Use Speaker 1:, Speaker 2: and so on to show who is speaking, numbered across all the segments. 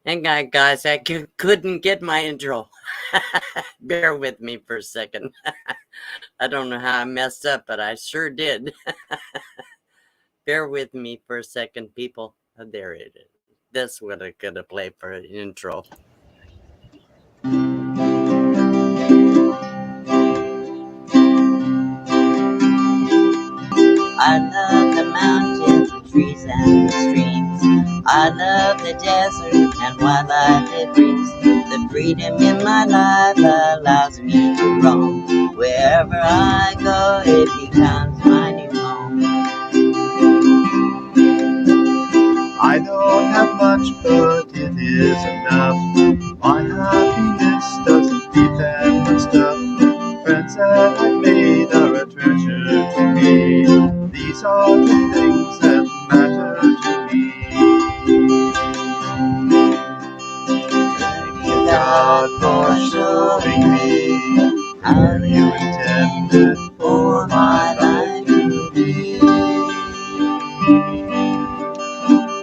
Speaker 1: Hang on, guys. I couldn't get my intro. Bear with me for a second. I don't know how I messed up, but I sure did. Bear with me for a second, people. Oh, there it is. That's what I could have played for an intro. I love the mountains, the trees, and the streams. I love the desert and wildlife it brings. The freedom in my life allows me to roam. Wherever I go, it becomes my new home.
Speaker 2: I don't have much, but it is enough. My happiness doesn't depend on stuff. Friends that I've made are a treasure to me. These are the things that matter to me. Thank you, God, for showing me how you intended for my life to be.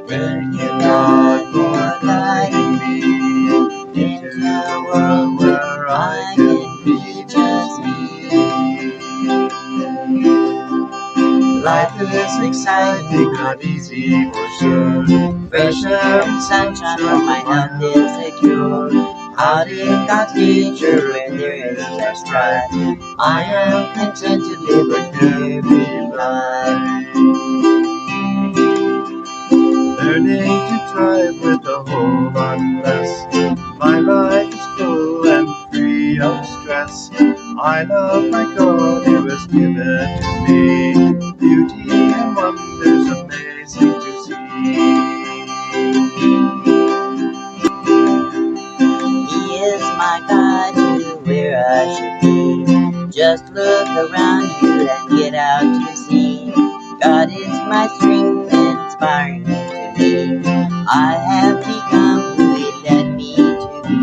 Speaker 2: Thank you, God, for guiding me into a world where I can be just me. Life is exciting, not easy for sure. Fresh air and sunshine, but my health is secure. Out in God's nature, where there is such strife, I am content to live a carefree life. Learning to thrive with a whole lot less. My life is full and free of stress. I love my God who has given to me beauty and wonders amazing to see. He is my guide to where I should be. Just look around you and get out to sea. God is my strength, inspiring to me. I have become who He led me to be.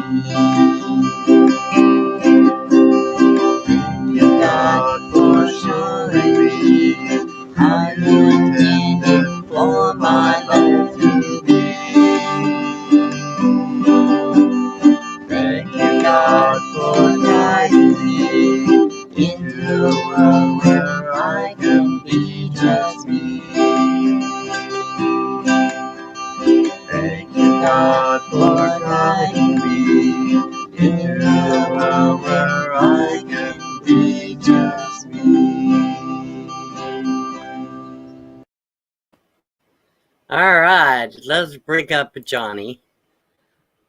Speaker 2: Thank you, God, for showing me how you intended for my life to be. Thank you, God, for guiding me into a world where I can be just me. Thank you, God, for guiding me into a world where I can be just me. All right, let's bring up Johnny.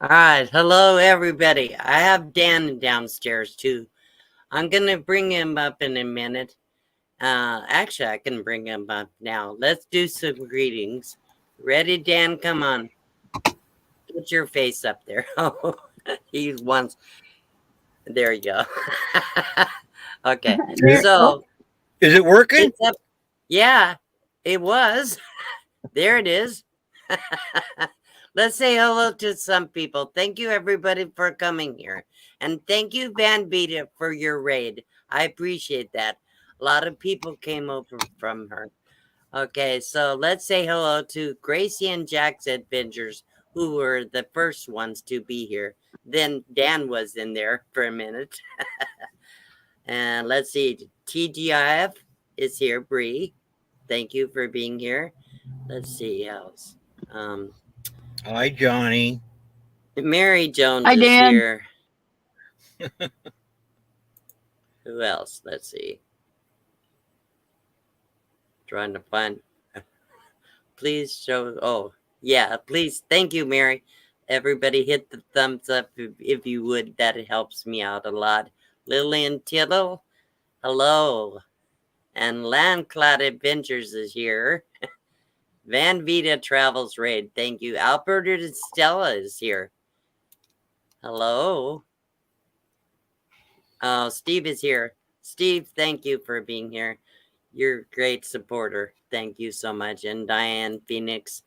Speaker 2: All right, hello everybody. I have Dan downstairs too. I'm gonna bring him up in a minute. Actually, I can bring him up now. Let's do some greetings. Ready, Dan? Come on. Get your face up there. Oh, he wants. There you go. Okay, so
Speaker 3: Is it working?
Speaker 1: it's up. Yeah, it was. There it is. Let's say hello to some people. Thank you, everybody, for coming here. And thank you, Van Vita, for your raid. I appreciate that. A lot of people came over from her. Okay, so let's say hello to Gracie and Jack's Adventures, who were the first ones to be here. Then Dan was in there for a minute. And let's see, TGIF is here, Bree. Thank you for being here. Let's see else.
Speaker 3: Hi, Johnny.
Speaker 1: Mary Jones
Speaker 4: Hi,
Speaker 1: is
Speaker 4: Dan.
Speaker 1: here. Who else? Let's see. Trying to find. Please show. Oh, yeah. Please. Thank you, Mary. Everybody hit the thumbs up if you would. That helps me out a lot. Lillian Tittle. Hello. And Landcloud Adventures is here. Van Vita Travels Raid. Thank you. Alberta Stella is here. Hello. Oh, Steve is here. Steve, thank you for being here. You're a great supporter. Thank you so much. And Diane Phoenix,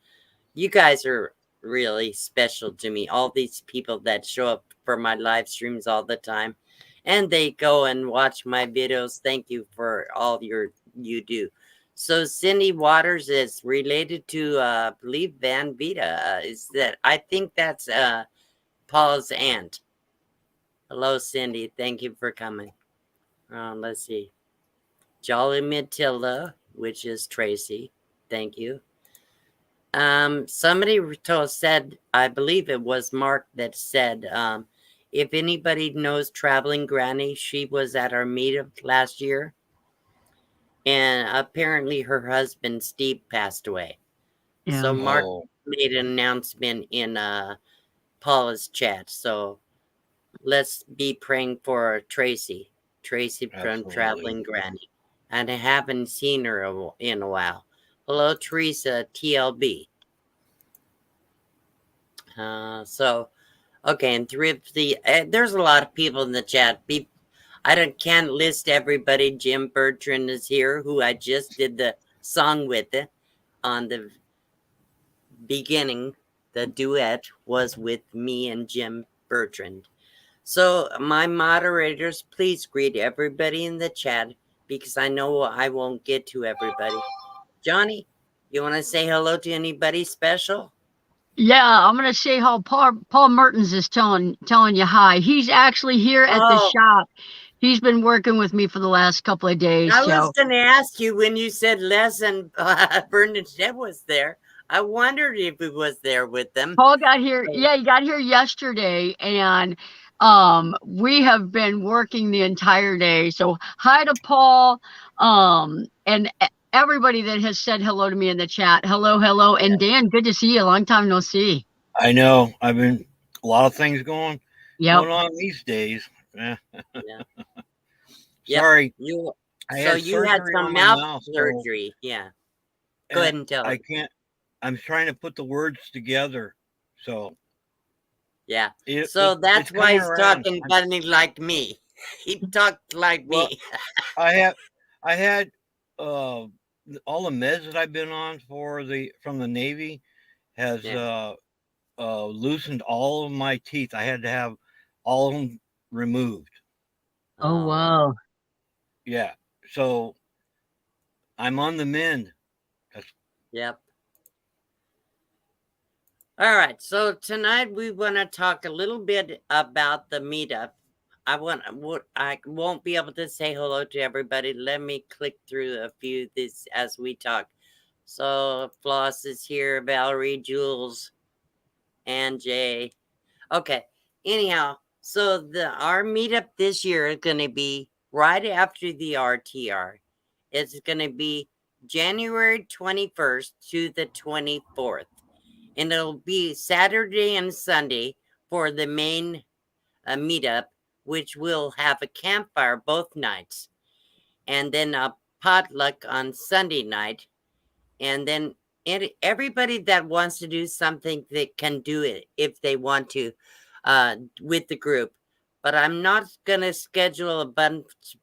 Speaker 1: you guys are really special to me. All these people that show up for my live streams all the time. And they go and watch my videos. Thank you for all you do. So Cindy Waters is related to, I believe, Van Vita. Is that? I think that's Paul's aunt. Hello, Cindy. Thank you for coming. Let's see. Jolly Matilda, which is Tracy. Thank you. Somebody said, I believe it was Mark that said, if anybody knows Traveling Granny, she was at our meetup last year, and apparently her husband Steve passed away.
Speaker 2: Yeah.
Speaker 1: So Mark
Speaker 3: Oh,
Speaker 1: made an announcement in Paula's chat. So let's be praying for Tracy from Traveling
Speaker 3: absolutely.
Speaker 1: Granny, and I haven't seen her in a while. Hello, Teresa TLB. So okay, and Thrifty, there's a lot of people in the chat. Can't list everybody. Jim Bertrand is here, who I just did the song with on the beginning. The duet was with me and Jim Bertrand. So my moderators, please greet everybody in the chat because I know I won't get to everybody. Johnny, you want to say hello to anybody special?
Speaker 2: Yeah, I'm gonna say how Paul Mertens is telling you hi. He's actually here at the
Speaker 1: Oh,
Speaker 2: shop. He's been working with me for the last couple of days.
Speaker 1: I was
Speaker 2: So
Speaker 1: going to ask you when you said Les and Bernadette was there. I wondered if he was there with them.
Speaker 2: Paul got here.
Speaker 1: So,
Speaker 2: Yeah, he got here yesterday, and we have been working the entire day. So hi to Paul, and everybody that has said hello to me in the chat. Hello, hello, and Dan, good to see you. Long time no see.
Speaker 3: I know. I've been a lot of things going
Speaker 2: Yep.
Speaker 3: on these days.
Speaker 1: yeah.
Speaker 3: Sorry,
Speaker 1: You.
Speaker 3: I
Speaker 1: So
Speaker 3: had
Speaker 1: you had
Speaker 3: surgery
Speaker 1: some
Speaker 3: on my
Speaker 1: mouth
Speaker 3: mouth,
Speaker 1: surgery. Yeah. Go
Speaker 3: and
Speaker 1: ahead and tell
Speaker 3: I
Speaker 1: them.
Speaker 3: can't. I'm trying to put the words together, so
Speaker 1: Yeah.
Speaker 3: it's
Speaker 1: So that's why
Speaker 3: coming
Speaker 1: he's
Speaker 3: around.
Speaker 1: talking funny like me. He talked like
Speaker 3: Well,
Speaker 1: me.
Speaker 3: I had uh, all the meds that I've been on from the Navy has
Speaker 1: Yeah.
Speaker 3: loosened all of my teeth. I had to have all of them removed.
Speaker 2: Oh
Speaker 1: Oh wow.
Speaker 2: wow.
Speaker 3: Yeah, so I'm on the mend. That's,
Speaker 1: Yep. All right. So tonight we want to talk a little bit about the meetup. I won't be able to say hello to everybody. Let me click through a few this as we talk. So Floss is here, Valerie, Jules, and Jay. Okay. Anyhow, so our meetup this year is going to be right after the RTR. It's going to be January 21st to the 24th. And it'll be Saturday and Sunday for the main meetup, which will have a campfire both nights, and then a potluck on Sunday night, and then everybody that wants to do something that can do it if they want to with the group. But I'm not going to schedule a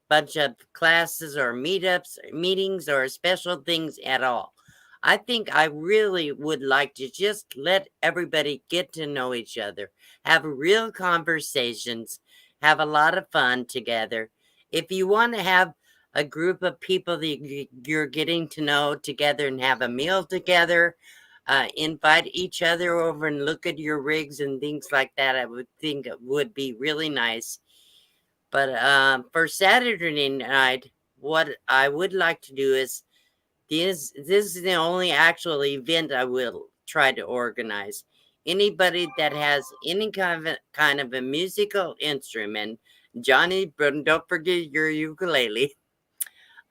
Speaker 1: bunch of classes or meetings or special things at all. I think I really would like to just let everybody get to know each other, have real conversations, have a lot of fun together. If you want to have a group of people that you're getting to know together and have a meal together, invite each other over and look at your rigs and things like that, I would think it would be really nice. But for Saturday night, what I would like to do is this is the only actual event I will try to organize. Anybody that has any kind of a musical instrument, Johnny, don't forget your ukulele,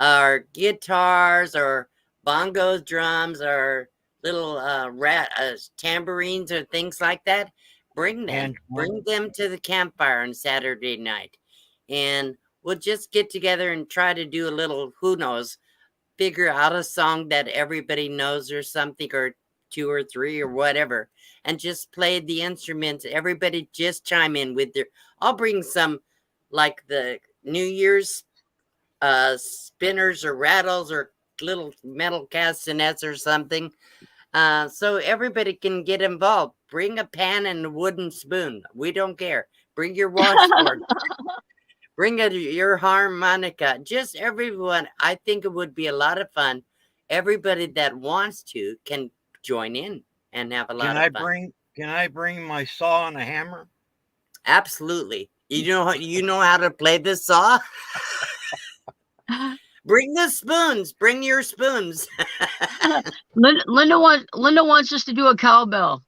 Speaker 1: or guitars, or bongos, drums, or little tambourines, or things like that.
Speaker 3: and
Speaker 1: Bring them to the campfire on Saturday night, and we'll just get together and try to do a little, who knows, figure out a song that everybody knows or something, or two or three or whatever, and just play the instruments. Everybody just chime in with their, I'll bring some, like the New Year's spinners or rattles or little metal castanets or something, so everybody can get involved. Bring a pan and a wooden spoon. We don't care. Bring your washboard. Bring your harmonica. Just everyone. I think it would be a lot of fun. everybody that wants to can join in and have a lot of fun.
Speaker 3: Can I bring my saw and a hammer?
Speaker 1: Absolutely. You know how to play the saw? Bring the spoons. Bring your spoons.
Speaker 2: Linda wants us to do a cowbell.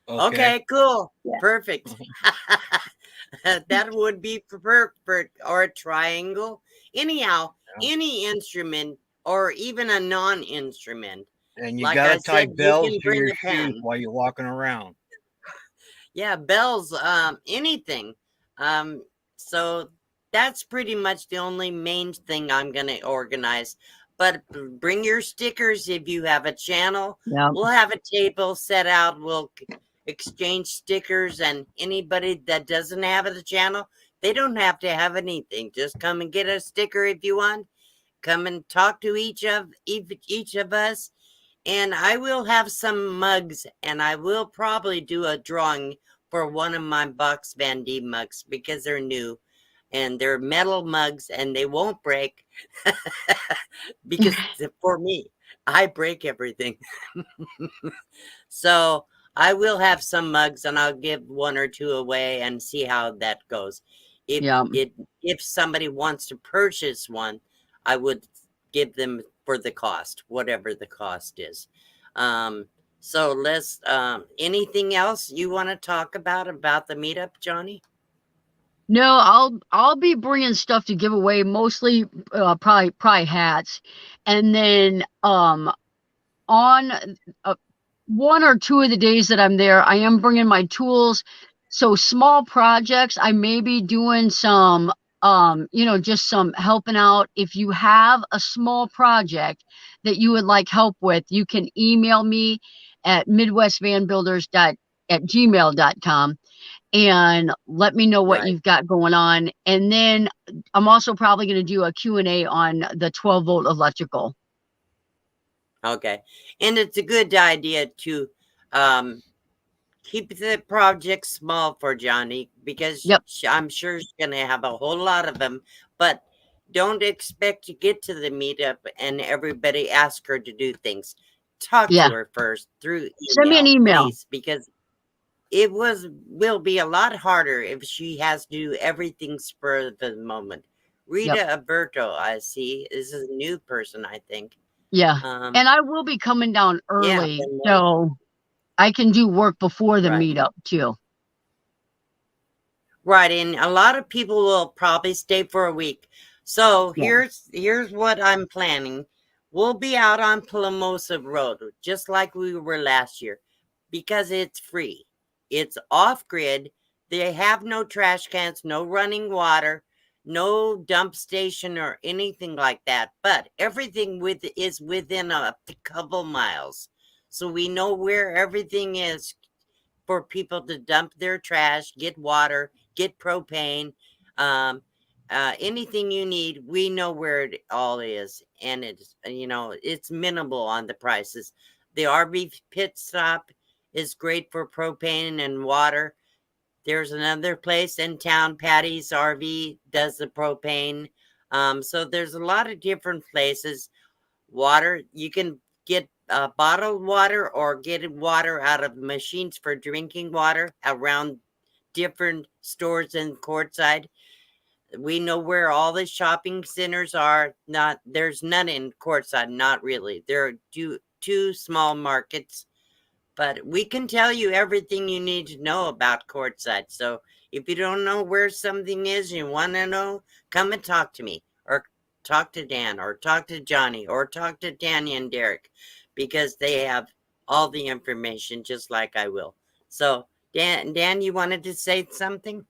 Speaker 1: Okay, cool.
Speaker 2: Yeah.
Speaker 1: Perfect. That would be perfect. Or a triangle. Anyhow, any instrument or even a non-instrument.
Speaker 3: And you
Speaker 1: Like
Speaker 3: gotta
Speaker 1: I
Speaker 3: tie
Speaker 1: said, you
Speaker 3: bells
Speaker 1: can
Speaker 3: to
Speaker 1: bring
Speaker 3: your
Speaker 1: a
Speaker 3: shoes
Speaker 1: pen.
Speaker 3: while you're walking around.
Speaker 1: Yeah, bells, anything. So that's pretty much the only main thing I'm gonna organize. But bring your stickers if you have a channel.
Speaker 2: Yeah.
Speaker 1: We'll have a table set out. We'll exchange stickers, and anybody that doesn't have a channel, they don't have to have anything. Just come and get a sticker if you want. Come and talk to each of us. And I will have some mugs, and I will probably do a drawing for one of my Box Van D mugs because they're new and they're metal mugs and they won't break because for me, I break everything. So I will have some mugs and I'll give one or two away and see how that goes. If
Speaker 2: Yeah.
Speaker 1: if somebody wants to purchase one, I would give them for the cost, whatever the cost is. So let's anything else you want to talk about the meetup, Johnny?
Speaker 2: No, I'll be bringing stuff to give away, mostly probably hats, and then on one or two of the days that I'm there, I am bringing my tools. So small projects, I may be doing some, just some helping out. If you have a small project that you would like help with, you can email me at midwestvanbuilders@gmail.com and let me know what
Speaker 1: Right.
Speaker 2: you've got going on. And then I'm also probably going to do a Q&A on the 12-volt electrical.
Speaker 1: Okay. And it's a good idea to keep the project small for Johnny because
Speaker 2: Yep.
Speaker 1: I'm sure she's going to have a whole lot of them, but don't expect to get to the meetup and everybody ask her to do things. Talk
Speaker 2: Yeah.
Speaker 1: to her first through
Speaker 2: Send me an email.
Speaker 1: please, because it will be a lot harder if she has to do everything spur of the moment. Rita Alberto, I see, is a new person, I think.
Speaker 2: Yeah. And I will be coming down early, so I can do work before the meetup too.
Speaker 1: Right, and a lot of people will probably stay for a week. So here's what I'm planning. We'll be out on Palomosa Road, just like we were last year, because it's free. It's off grid. They have no trash cans, no running water, no dump station or anything like that. But everything is within a couple miles. So we know where everything is for people to dump their trash, get water, get propane, anything you need. We know where it all is, and it's minimal on the prices. The RV pit stop is great for propane and water. There's another place in town, Patty's RV does the propane. So there's a lot of different places. Water, you can get bottled water or get water out of machines for drinking water around different stores in Quartzsite. We know where all the shopping centers are. There's none in Quartzsite, not really. There are two small markets, but we can tell you everything you need to know about Quartzsite. So if you don't know where something is, you want to know, come and talk to me, or talk to Dan, or talk to Johnny, or talk to Tanya and Derek, because they have all the information just like I will. So Dan, you wanted to say something?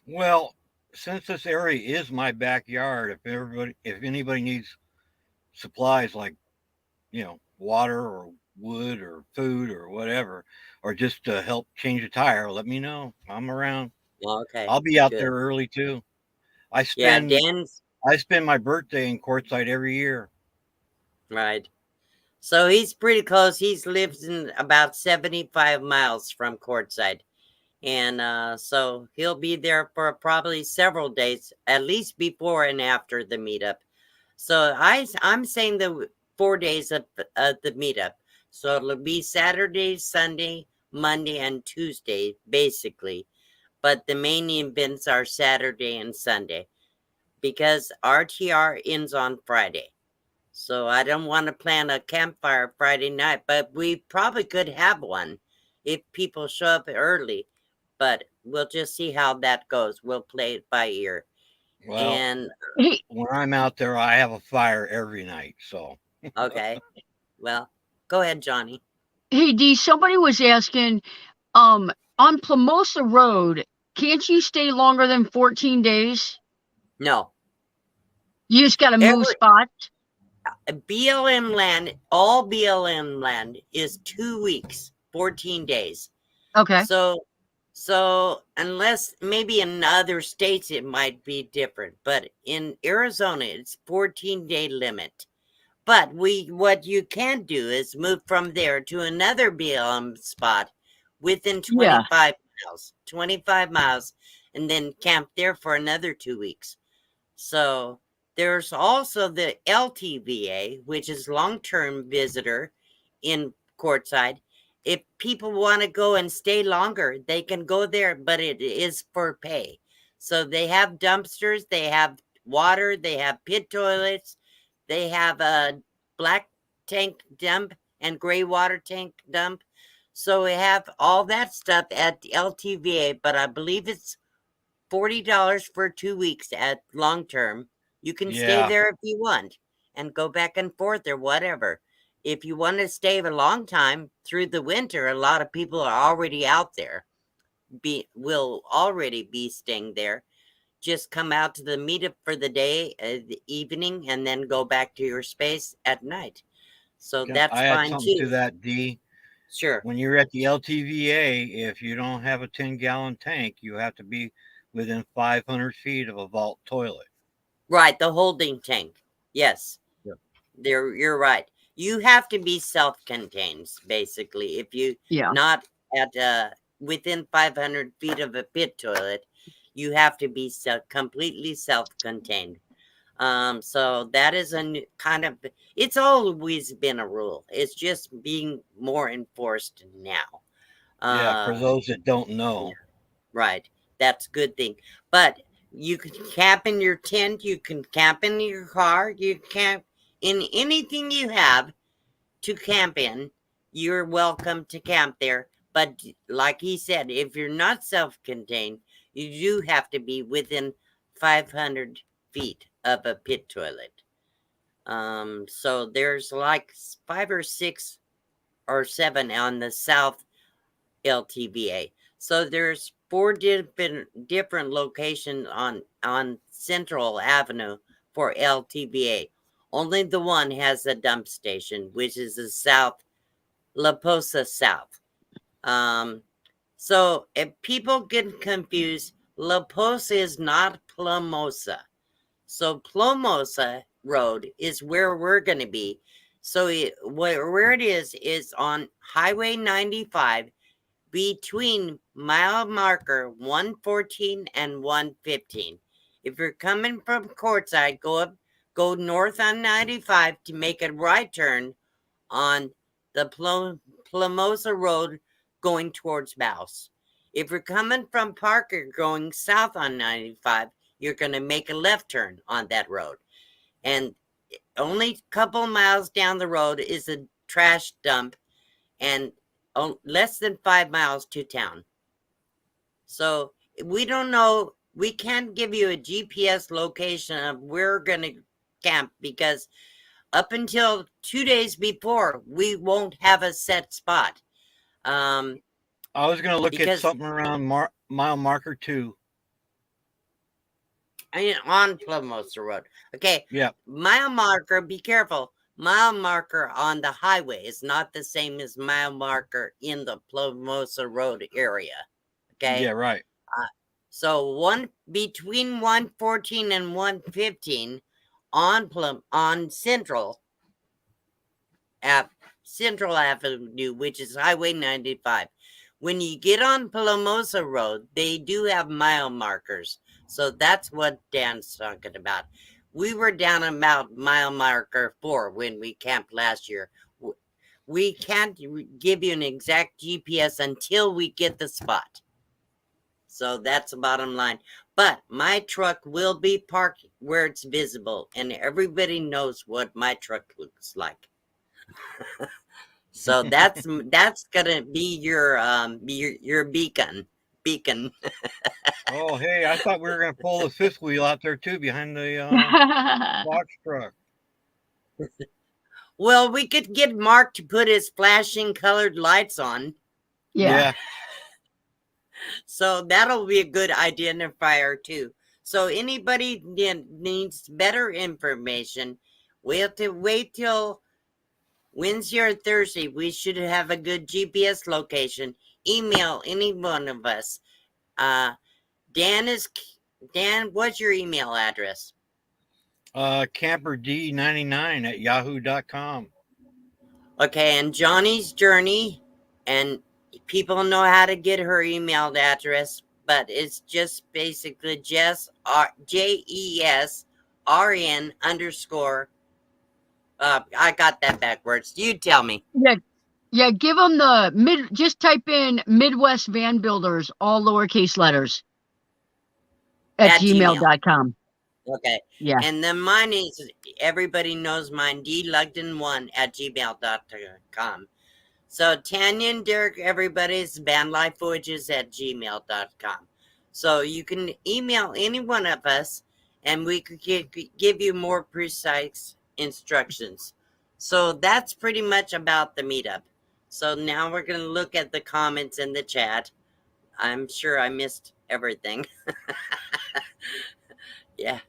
Speaker 3: Well, since this area is my backyard, if anybody needs supplies like, water or wood or food or whatever, or just to help change a tire, let me know. I'm around.
Speaker 1: Okay.
Speaker 3: I'll be out
Speaker 1: good.
Speaker 3: there early too. I
Speaker 1: Yeah,
Speaker 3: spend
Speaker 1: Dan's
Speaker 3: I spend my birthday in Quartzsite every year.
Speaker 1: right. So he's pretty close. He's lives in about 75 miles from Quartzsite. And so he'll be there for probably several days, at least before and after the meetup. So I'm saying that 4 days of the meetup. So it'll be Saturday, Sunday, Monday, and Tuesday, basically. But the main events are Saturday and Sunday because RTR ends on Friday. So I don't want to plan a campfire Friday night, but we probably could have one if people show up early. But we'll just see how that goes. We'll play it by ear.
Speaker 3: Well,
Speaker 1: And
Speaker 4: Hey,
Speaker 3: when I'm out there, I have a fire every night. So
Speaker 1: okay, well, go ahead, Johnny.
Speaker 4: hey, D, somebody was asking, on Plamosa Road, can't you stay longer than 14 days?
Speaker 1: No,
Speaker 4: You just got to move
Speaker 1: every
Speaker 4: spots?
Speaker 1: BLM land, all BLM land is 2 weeks, 14 days.
Speaker 4: Okay.
Speaker 1: So unless maybe in other states it might be different, but in Arizona it's 14-day limit. But what you can do is move from there to another BLM spot within
Speaker 4: Yeah.
Speaker 1: 25 miles, and then camp there for another 2 weeks. So there's also the LTVA, which is long-term visitor in Quartzsite. If people want to go and stay longer, they can go there, but it is for pay. So they have dumpsters, they have water, they have pit toilets, they have a black tank dump and gray water tank dump. So we have all that stuff at the LTVA, but I believe it's $40 for 2 weeks at long term. You can stay
Speaker 3: yeah,
Speaker 1: there if you want and go back and forth or whatever. If you want to stay a long time through the winter, a lot of people are already out there. Will already be staying there. Just come out to the meetup for the day, the evening, and then go back to your space at night. So
Speaker 3: can
Speaker 1: that's
Speaker 3: I add
Speaker 1: fine
Speaker 3: something to
Speaker 1: too.
Speaker 3: that, D?
Speaker 1: Sure.
Speaker 3: When you're at the LTVA, if you don't have a 10-gallon tank, you have to be within 500 feet of a vault toilet.
Speaker 1: Right, the holding tank. Yes.
Speaker 3: Yep.
Speaker 1: You're right. You have to be self-contained, basically. If you
Speaker 4: Yeah.
Speaker 1: not at within 500 feet of a pit toilet, you have to be completely self-contained. So that is kind of, it's always been a rule. It's just being more enforced now.
Speaker 3: Yeah, for
Speaker 1: Uh,
Speaker 3: those that don't
Speaker 1: yeah,
Speaker 3: know.
Speaker 1: right. That's a good thing. But you can camp in your tent, you can camp in your car, you can camp in anything you have to camp in. You're welcome to camp there. But like he said, if you're not self-contained, you do have to be within 500 feet of a pit toilet. So there's like 5 or 6 or 7 on the south LTVA. So there's 4 different locations on Central Avenue for LTVA. Only the one has a dump station, which is the South La Posa South. So if people get confused, La Posa is not Plamosa. So Plamosa Road is where we're going to be. So where it is on Highway 95 between mile marker 114 and 115. If you're coming from Quartzsite, go north on 95 to make a right turn on the Plamosa Road going towards Mouse. If you're coming from Parker going south on 95, you're going to make a left turn on that road. And only a couple miles down the road is a trash dump and less than 5 miles to town. So we don't know. We can't give you a GPS location of where we're going to camp because up until 2 days before, we won't have a set spot.
Speaker 3: I was going to look at something around mile marker 2.
Speaker 1: I mean, on Plamosa Road. Okay.
Speaker 3: Yeah.
Speaker 1: Mile marker, be careful. Mile marker on the highway is not the same as mile marker in the Plamosa Road area. Okay.
Speaker 3: Yeah, right.
Speaker 1: So between 114 and 115 on Central Avenue, which is Highway 95. When you get on Plamosa Road, they do have mile markers. So that's what Dan's talking about. We were down about mile marker 4 when we camped last year. We can't give you an exact GPS until we get the spot. So that's the bottom line. But my truck will be parked where it's visible, and everybody knows what my truck looks like. So that's gonna be your beacon. Beacon.
Speaker 3: Oh, hey, I thought we were going to pull the fifth wheel out there too behind the box truck.
Speaker 1: Well, we could get Mark to put his flashing colored lights on.
Speaker 4: Yeah.
Speaker 1: So that'll be a good identifier too. So anybody needs better information, we have to wait till Wednesday or Thursday. We should have a good GPS location. Email any one of us. Dan, what's your email address?
Speaker 3: camperd99@yahoo.com.
Speaker 1: Okay, and Johnny's Journey, and people know how to get her email address, but it's just basically JESRN _ I got that backwards. You tell me.
Speaker 4: Yeah, give them just type in Midwest Van Builders, all lowercase letters, at gmail.com.
Speaker 1: Okay.
Speaker 4: Yeah.
Speaker 1: And then mine is, everybody knows mine, dlugden1@gmail.com. So Tanya and Derek, everybody's vanlifevoyages@gmail.com. So you can email any one of us, and we could give you more precise instructions. So that's pretty much about the meetup. So now we're going to look at the comments in the chat. I'm sure I missed everything. Yeah,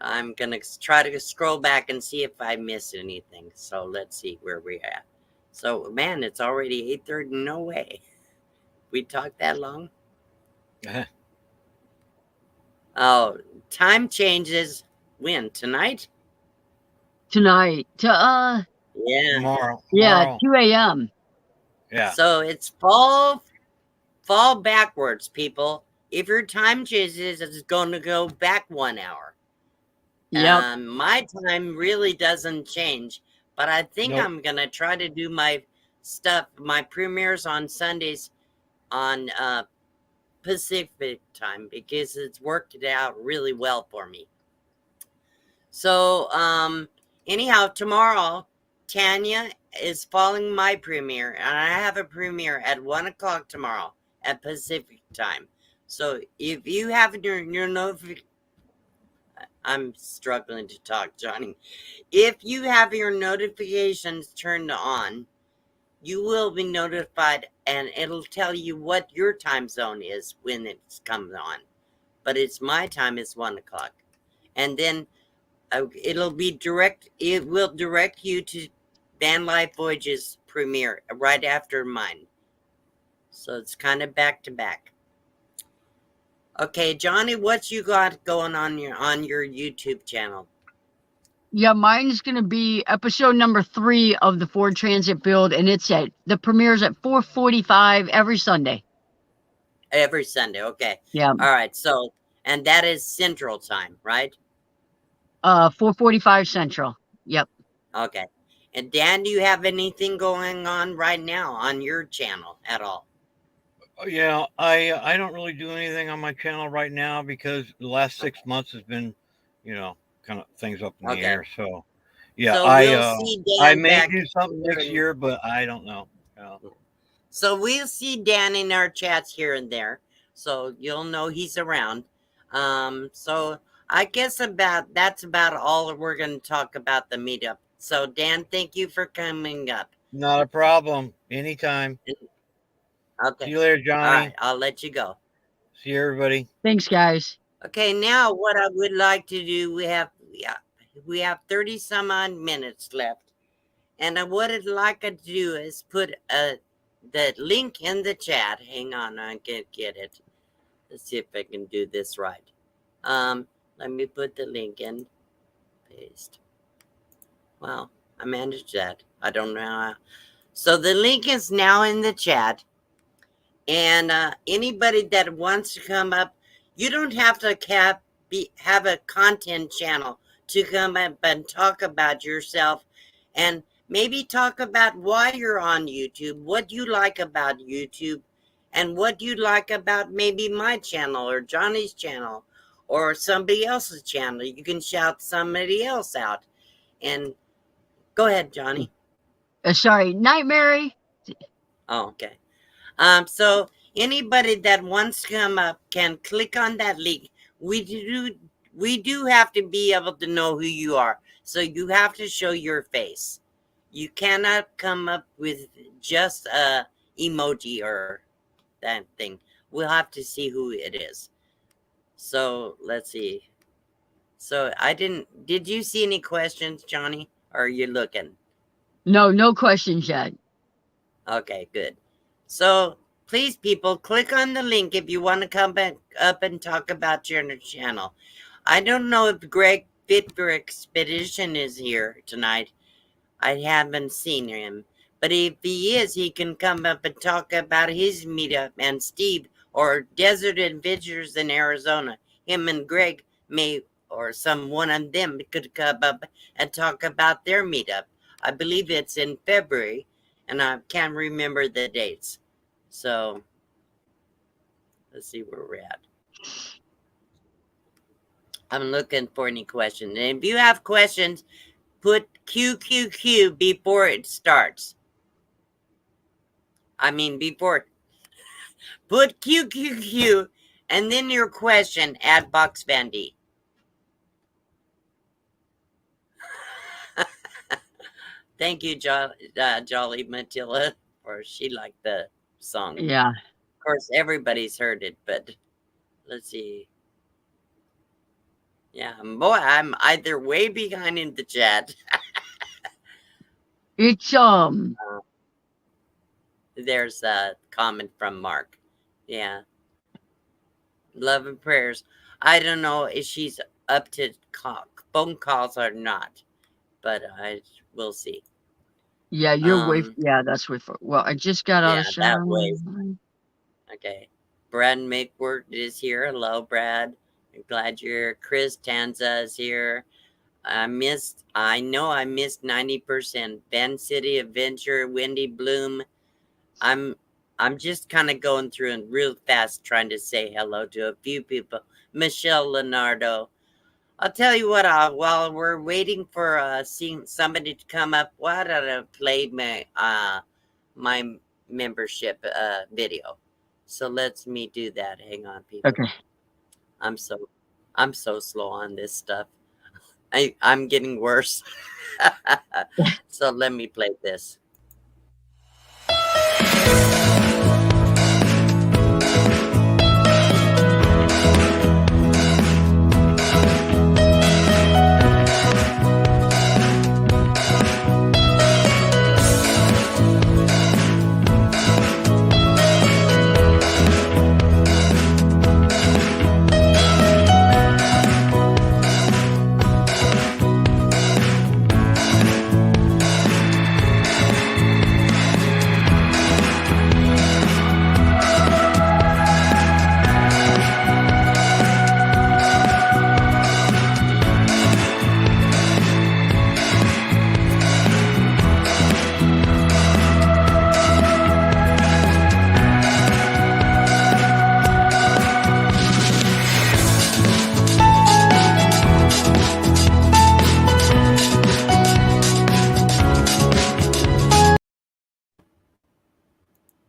Speaker 1: I'm going to try to scroll back and see if I missed anything. So let's see where we're at. So, man, it's already 8:30. No way. We talked that long? Oh, time changes when? Tonight?
Speaker 4: Tonight.
Speaker 1: Yeah.
Speaker 3: Tomorrow.
Speaker 4: Yeah, 2 a.m.
Speaker 3: Yeah.
Speaker 1: So it's fall backwards, people. If your time changes, it's going to go back 1 hour.
Speaker 4: Yep.
Speaker 1: My time really doesn't change, but I think
Speaker 3: Nope.
Speaker 1: I'm going to try to do my premieres on Sundays on Pacific time, because it's worked it out really well for me. So anyhow, tomorrow Tanya is following my premiere, and I have a premiere at 1:00 tomorrow at Pacific time. So if you have your notification, I'm struggling to talk, Johnny. If you have your notifications turned on, you will be notified, and it'll tell you what your time zone is when it's comes on. But it's my time is 1:00, and then it will direct you to Van Life Voyages premiere right after mine. So it's kind of back to back. Okay, Johnny, what you got going on your YouTube channel?
Speaker 4: Yeah, mine's going to be episode number 3 of the Ford Transit build, and the premiere's at 4:45 every Sunday.
Speaker 1: Every Sunday, okay.
Speaker 4: Yeah.
Speaker 1: All right, so, and that is Central Time, right?
Speaker 4: 4:45 Central. Yep.
Speaker 1: Okay. And Dan, do you have anything going on right now on your channel at all?
Speaker 3: Yeah, I don't really do anything on my channel right now because the last 6 months has been, kind of things up in the air. So, yeah,
Speaker 1: So we'll see Dan
Speaker 3: I may
Speaker 1: back
Speaker 3: do something next year, but I don't know.
Speaker 1: So we'll see Dan in our chats here and there. So you'll know he's around. So I guess that's about all we're going to talk about the meetup. So Dan, thank you for coming up.
Speaker 3: Not a problem. Anytime.
Speaker 1: Okay.
Speaker 3: See you later, Johnny.
Speaker 1: All right, I'll let you go.
Speaker 3: See you, everybody.
Speaker 4: Thanks, guys.
Speaker 1: Okay, now what I would like to do, we have 30 some odd minutes left. And what I'd like to do is put the link in the chat. Hang on, I can't get it. Let's see if I can do this right. Let me put the link in. Paste. Wow, I managed that. I don't know how. So the link is now in the chat. And anybody that wants to come up, you don't have to have a content channel
Speaker 2: to come up and talk about yourself and maybe talk about why you're on YouTube, what you like about YouTube, and what you like about maybe my channel or Johnny's channel or somebody else's channel. You can shout somebody else out. And go ahead, Johnny.
Speaker 4: Sorry, Night Mary.
Speaker 2: Oh, okay. So anybody that wants to come up can click on that link. We do have to be able to know who you are. So you have to show your face. You cannot come up with just a emoji or that thing. We'll have to see who it is. So let's see. So did you see any questions, Johnny? Or are you looking?
Speaker 4: No questions yet.
Speaker 2: Okay, good. So please, people, click on the link if you want to come back up and talk about your channel. I don't know if Greg Fit for Expedition is here tonight. I haven't seen him. But if he is, he can come up and talk about his meetup. And Steve or Desert Adventures in Arizona. Him and Greg may, or one of them could come up and talk about their meetup. I believe it's in February, and I can't remember the dates. So let's see where we're at. I'm looking for any questions. And if you have questions, put QQQ before it starts. I mean, put QQQ and then your question at Box Vandy. Thank you, Jolly Matilda, for she liked the song.
Speaker 4: Yeah.
Speaker 2: Of course, everybody's heard it, but let's see. Yeah, boy, I'm either way behind in the chat.
Speaker 4: It's
Speaker 2: There's a comment from Mark. Yeah. Love and prayers. I don't know if she's up to phone calls or not, but I will see.
Speaker 4: Yeah, you're way. Yeah, that's way. Well, I just got out of shower.
Speaker 2: That way. Okay. Brad Makeword is here. Hello, Brad. I'm glad you're here. Chris Tanza is here. I missed 90%. Ben City Adventure, Wendy Bloom. I'm just kind of going through and real fast trying to say hello to a few people. Michelle Leonardo. I'll tell you what, while we're waiting for seeing somebody to come up, why don't I play my membership video? So let me do that. Hang on, people.
Speaker 4: Okay.
Speaker 2: I'm so slow on this stuff. I'm getting worse. So let me play this.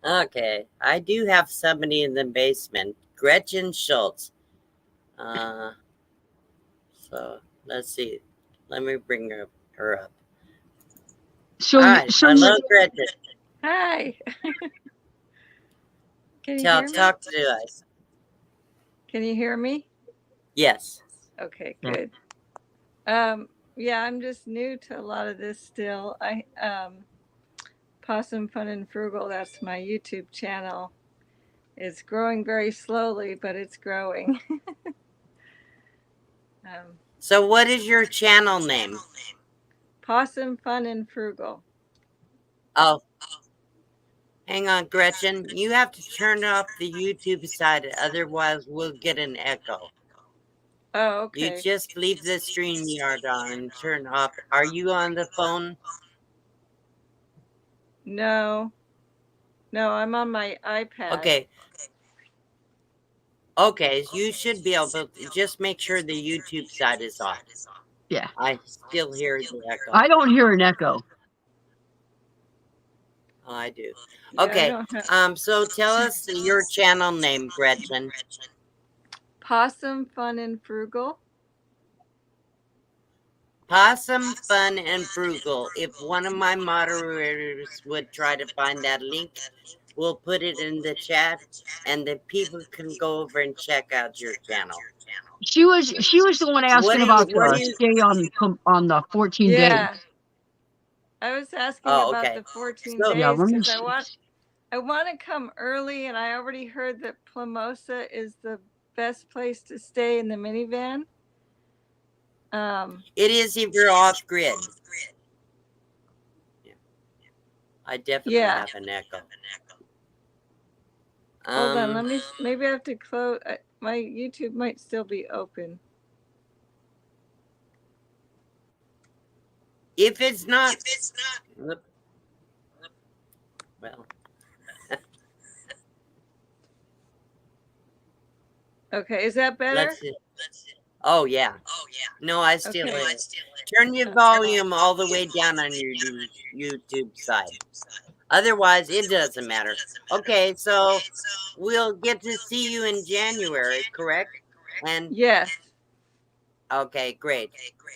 Speaker 2: Okay, I do have somebody in the basement, Gretchen Schultz. So let's see. Let me bring her up.
Speaker 4: So,
Speaker 2: hello, Gretchen.
Speaker 5: Hi. Can you hear me?
Speaker 2: Talk to us.
Speaker 5: Can you hear me?
Speaker 2: Yes.
Speaker 5: Okay, good. Yeah, I'm just new to a lot of this still. Possum Fun and Frugal, that's my YouTube channel. It's growing very slowly, but it's growing.
Speaker 2: So what is your channel name?
Speaker 5: Possum Fun and Frugal.
Speaker 2: Oh, hang on, Gretchen. You have to turn off the YouTube side, otherwise we'll get an echo.
Speaker 5: Oh,
Speaker 1: You
Speaker 5: okay.
Speaker 1: just leave the StreamYard on and turn off. Are you on the phone?
Speaker 5: No. No, I'm on my iPad.
Speaker 1: Okay. Okay, you should be able to just make sure the YouTube side is off.
Speaker 4: Yeah.
Speaker 1: I still hear the echo.
Speaker 4: I don't hear an echo.
Speaker 1: Oh, I do.
Speaker 5: Yeah, I
Speaker 1: Okay.
Speaker 5: don't have
Speaker 1: So tell us your channel name, Gretchen.
Speaker 5: Possum Fun and Frugal.
Speaker 1: Possum, Fun, and Frugal. If one of my moderators would try to find that link, we'll put it in the chat, and the people can go over and check out your channel.
Speaker 4: She was the one asking about
Speaker 1: what
Speaker 4: the
Speaker 1: do you?
Speaker 4: stay on the 14 days.
Speaker 5: Yeah. I was asking
Speaker 1: Oh,
Speaker 5: about
Speaker 1: okay.
Speaker 5: the 14
Speaker 1: So-
Speaker 4: Yeah,
Speaker 5: days
Speaker 4: let me
Speaker 5: because
Speaker 4: see.
Speaker 5: I want to come early, and I already heard that Plamosa is the best place to stay in the minivan.
Speaker 1: It is if you're off grid. Yeah. I definitely
Speaker 5: Yeah.
Speaker 1: have an echo.
Speaker 5: Hold on, let me. Maybe I have to close. My YouTube might still be open.
Speaker 1: If it's not, well,
Speaker 5: Okay, is that better?
Speaker 1: let's see. Oh yeah. No, I still
Speaker 5: Okay.
Speaker 1: is. Turn your volume all the way down on your YouTube side. Otherwise, it doesn't matter. Okay, so we'll get to see you in January, correct? And
Speaker 5: Yes.
Speaker 1: okay, great.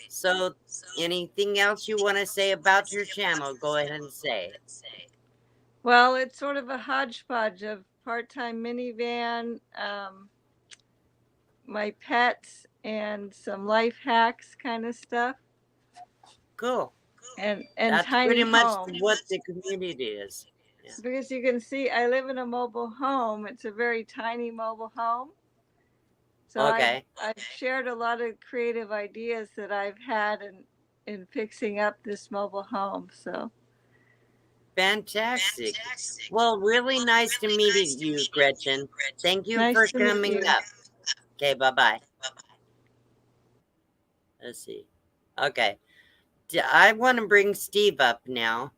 Speaker 1: So, anything else you want to say about your channel? Go ahead and say it.
Speaker 5: Well, it's sort of a hodgepodge of part-time minivan, my pets, and some life hacks kind of stuff.
Speaker 1: Cool.
Speaker 5: And
Speaker 1: That's
Speaker 5: tiny
Speaker 1: pretty much
Speaker 5: homes.
Speaker 1: what the community is. Yeah.
Speaker 5: Because you can see I live in a mobile home. It's a very tiny mobile home. So
Speaker 1: Okay.
Speaker 5: I've shared a lot of creative ideas that I've had in fixing up this mobile home. So
Speaker 1: Fantastic. Well, really nice to meet you, Gretchen. Thank you
Speaker 5: Nice
Speaker 1: for
Speaker 5: to meet
Speaker 1: coming
Speaker 5: you.
Speaker 1: up. Okay, bye-bye. Let's see. Okay. I want to bring Steve up now.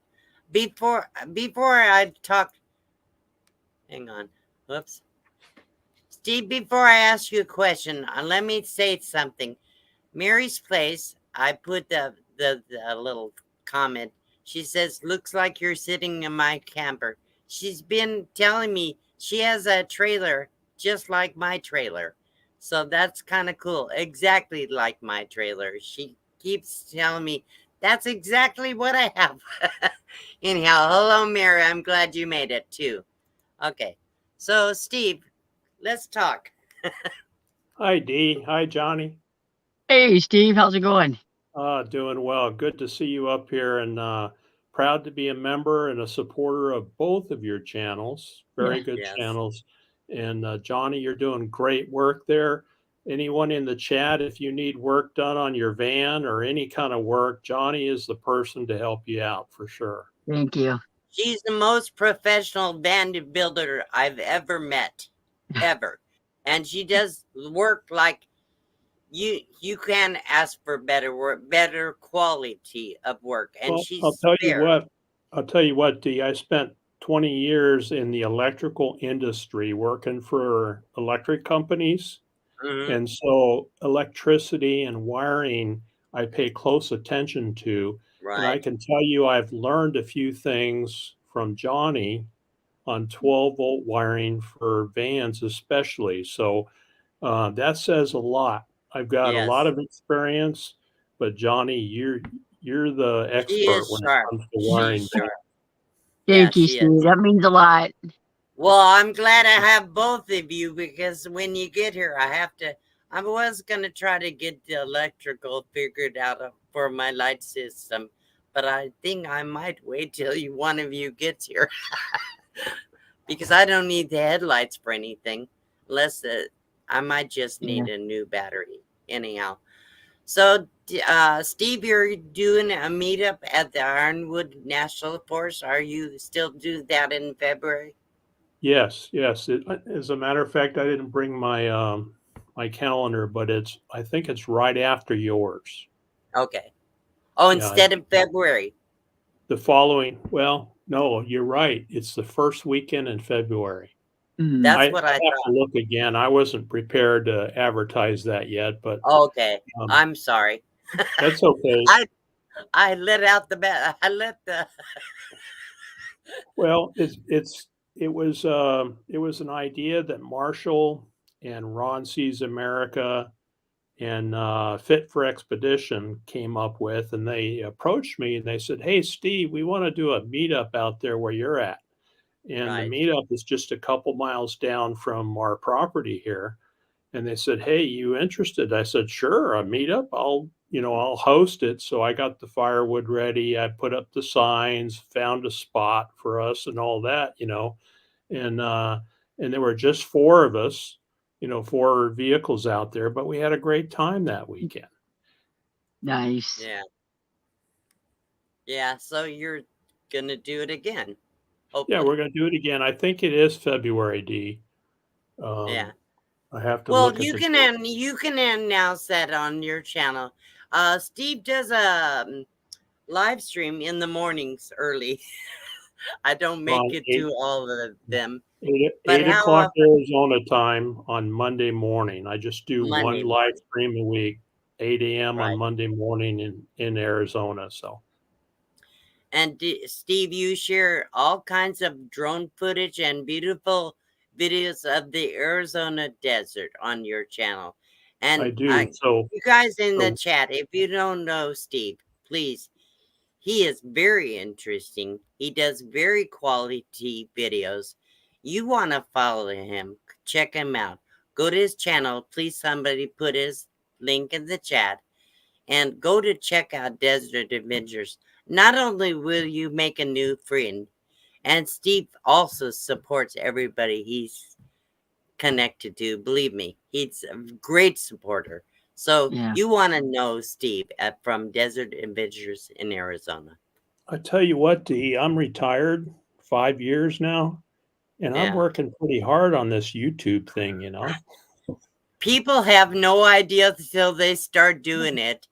Speaker 1: Before I talk, hang on. Whoops. Steve, before I ask you a question, let me say something. Mary's Place, I put the little comment. She says, looks like you're sitting in my camper. She's been telling me she has a trailer just like my trailer. So that's kind of cool. Exactly like my trailer. She keeps telling me that's exactly what I have. Anyhow, hello, Mary. I'm glad you made it too. Okay. So, Steve, let's talk.
Speaker 6: Hi, Dee. Hi, Johnny.
Speaker 4: Hey, Steve, how's it going?
Speaker 6: Doing well. Good to see you up here, and proud to be a member and a supporter of both of your channels. Very
Speaker 4: Yeah.
Speaker 6: good
Speaker 1: Yes.
Speaker 6: channels. And Johnny, you're doing great work there. Anyone in the chat, if you need work done on your van or any kind of work, Johnny is the person to help you out for sure.
Speaker 4: Thank you.
Speaker 1: She's the most professional band builder I've ever met, ever. And she does work like you can ask for better work, better quality of work. And
Speaker 6: Well,
Speaker 1: she's
Speaker 6: I'll tell you
Speaker 1: fair.
Speaker 6: what. I'll tell you what, Dee. I spent 20 years in the electrical industry working for electric companies.
Speaker 1: Mhm.
Speaker 6: And so electricity and wiring, I pay close attention to. And I
Speaker 1: Right.
Speaker 6: can tell you, I've learned a few things from Johnny on 12-volt wiring for vans, especially. So that says a lot. I've got a lot
Speaker 1: Yes.
Speaker 6: of experience, but Johnny, you're the
Speaker 1: She
Speaker 6: expert
Speaker 1: is
Speaker 6: when it
Speaker 1: sharp.
Speaker 6: comes to
Speaker 1: She's
Speaker 6: wiring.
Speaker 1: sharp. Yeah,
Speaker 4: Thank you,
Speaker 1: she
Speaker 4: Steve.
Speaker 1: is.
Speaker 4: That means a lot.
Speaker 1: Well, I'm glad I have both of you because when you get here, I was going to try to get the electrical figured out for my light system, but I think I might wait till one of you gets here because I don't need the headlights for anything unless I might just need a new battery anyhow. So, Steve, you're doing a meetup at the Ironwood National Forest. Are you still do that in February?
Speaker 6: Yes, yes. As a matter of fact, I didn't bring my my calendar, but I think it's right after yours.
Speaker 1: Okay. Oh,
Speaker 6: Yeah,
Speaker 1: instead of February.
Speaker 6: the following, well, no, you're right. It's the first weekend in February.
Speaker 1: That's
Speaker 6: I
Speaker 1: what
Speaker 6: have
Speaker 1: I
Speaker 6: to
Speaker 1: thought.
Speaker 6: look again. I wasn't prepared to advertise that yet, but
Speaker 1: Okay.
Speaker 6: um,
Speaker 1: I'm sorry.
Speaker 6: that's okay.
Speaker 1: I let out the I let the
Speaker 6: Well, it was an idea that Marshall and Ron Sees America and Fit for Expedition came up with, and they approached me and they said, "Hey, Steve, we want to do a meetup out there where you're at." And the
Speaker 1: right.
Speaker 6: meetup is just a couple miles down from our property here. And they said, "Hey, you interested?" I said, "Sure, a meetup. I'll host it." So I got the firewood ready. I put up the signs, found a spot for us and all that, and there were just four of us, four vehicles out there, but we had a great time that weekend.
Speaker 4: Nice.
Speaker 1: Yeah. Yeah. So you're gonna do it again,
Speaker 6: Yeah,
Speaker 1: hopefully.
Speaker 6: we're gonna do it again. I think it is February, D.
Speaker 1: Yeah.
Speaker 6: I have to
Speaker 1: Well,
Speaker 6: look at the
Speaker 1: you can announce that on your channel. Steve does a live stream in the mornings early. I don't make
Speaker 6: on
Speaker 1: it to all of them, but
Speaker 6: 8 o'clock Arizona time on Monday morning. I just do one
Speaker 1: Monday
Speaker 6: live
Speaker 1: morning,
Speaker 6: stream a week, 8 a.m. on
Speaker 1: right?
Speaker 6: Monday morning in Arizona. So
Speaker 1: And Steve, you share all kinds of drone footage and beautiful videos of the Arizona desert on your channel.
Speaker 6: I
Speaker 1: And
Speaker 6: do.
Speaker 1: you guys in the
Speaker 6: So
Speaker 1: chat, if you don't know Steve, please, he is very interesting. He does very quality videos. You want to follow him, check him out. Go to his channel. Please, somebody put his link in the chat and go to check out Desert Adventures. Not only will you make a new friend, and Steve also supports everybody he's connected to. Believe me, he's a great supporter. So
Speaker 4: Yeah.
Speaker 1: you want to know Steve from Desert Adventures in Arizona.
Speaker 6: I tell you what, D, I'm retired 5 years now, and I'm
Speaker 1: Yeah.
Speaker 6: working pretty hard on this YouTube thing.
Speaker 1: People have no idea until they start doing it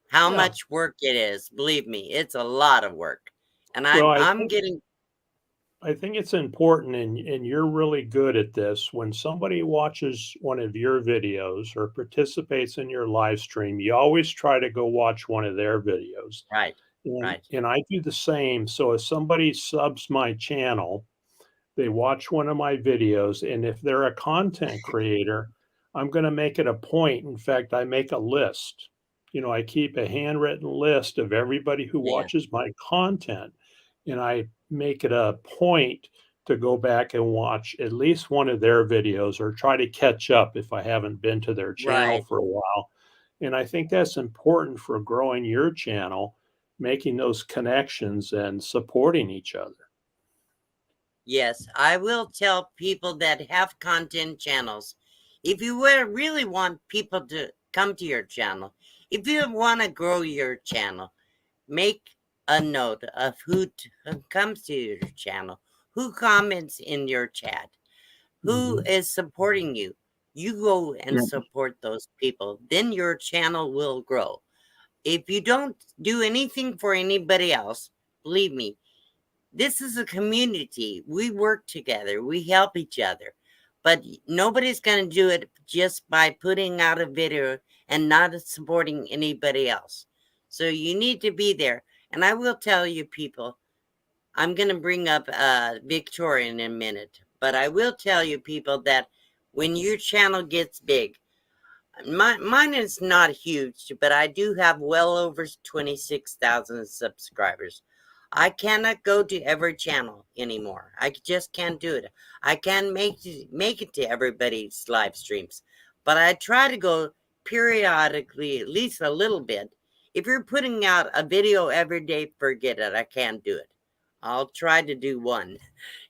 Speaker 1: how
Speaker 6: Yeah.
Speaker 1: much work it is. Believe me, it's a lot of work. And
Speaker 6: Well,
Speaker 1: I'm getting
Speaker 6: I think it's important, and you're really good at this. When somebody watches one of your videos or participates in your live stream, you always try to go watch one of their videos.
Speaker 1: right,
Speaker 6: And,
Speaker 1: right.
Speaker 6: and I do the same. So if somebody subs my channel, they watch one of my videos, and if they're a content creator, I'm going to make it a point. In fact, I make a list. I keep a handwritten list of everybody who
Speaker 1: Yeah,
Speaker 6: watches my content, and I make it a point to go back and watch at least one of their videos or try to catch up if I haven't been to their channel
Speaker 1: right.
Speaker 6: for a while. And I think that's important for growing your channel, making those connections and supporting each other.
Speaker 1: Yes, I will tell people that have content channels. If you really want people to come to your channel, if you want to grow your channel, make a note of who comes to your channel, who comments in your chat, who
Speaker 6: Mhm.
Speaker 1: is supporting you. You go and
Speaker 4: Yep.
Speaker 1: support those people. Then your channel will grow. If you don't do anything for anybody else, believe me, this is a community. We work together, we help each other. But nobody's going to do it just by putting out a video and not supporting anybody else. So you need to be there. And I will tell you, people, I'm going to bring up Victoria in a minute, but I will tell you, people, that when your channel gets big, mine is not huge, but I do have well over 26,000 subscribers. I cannot go to every channel anymore. I just can't do it. I can't make it to everybody's live streams, but I try to go periodically, at least a little bit. If you're putting out a video every day, forget it. I can't do it. I'll try to do one.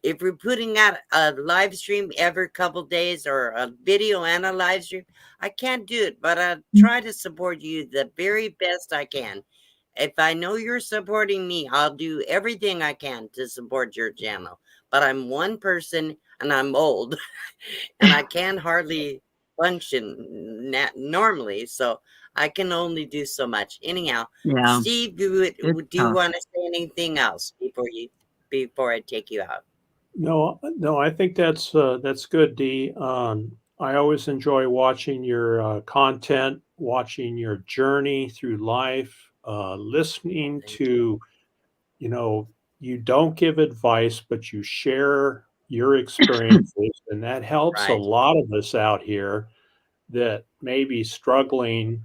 Speaker 1: If we're putting out a live stream every couple days or a video and a live stream, I can't do it, but I try to support you the very best I can. If I know you're supporting me, I'll do everything I can to support your channel. But I'm one person and I'm old and I can hardly
Speaker 2: function normally, so I can only do so much. Anyhow,
Speaker 4: Yeah,
Speaker 2: Steve,
Speaker 4: it's
Speaker 2: do you
Speaker 4: tough.
Speaker 2: want to say anything else before I take you out?
Speaker 6: No, no, I think that's good, Dee. I always enjoy watching your content, watching your journey through life, listening
Speaker 2: Thank you.
Speaker 6: to, you know, you don't give advice, but you share your experiences, and that helps a
Speaker 2: Right,
Speaker 6: lot of us out here that may be struggling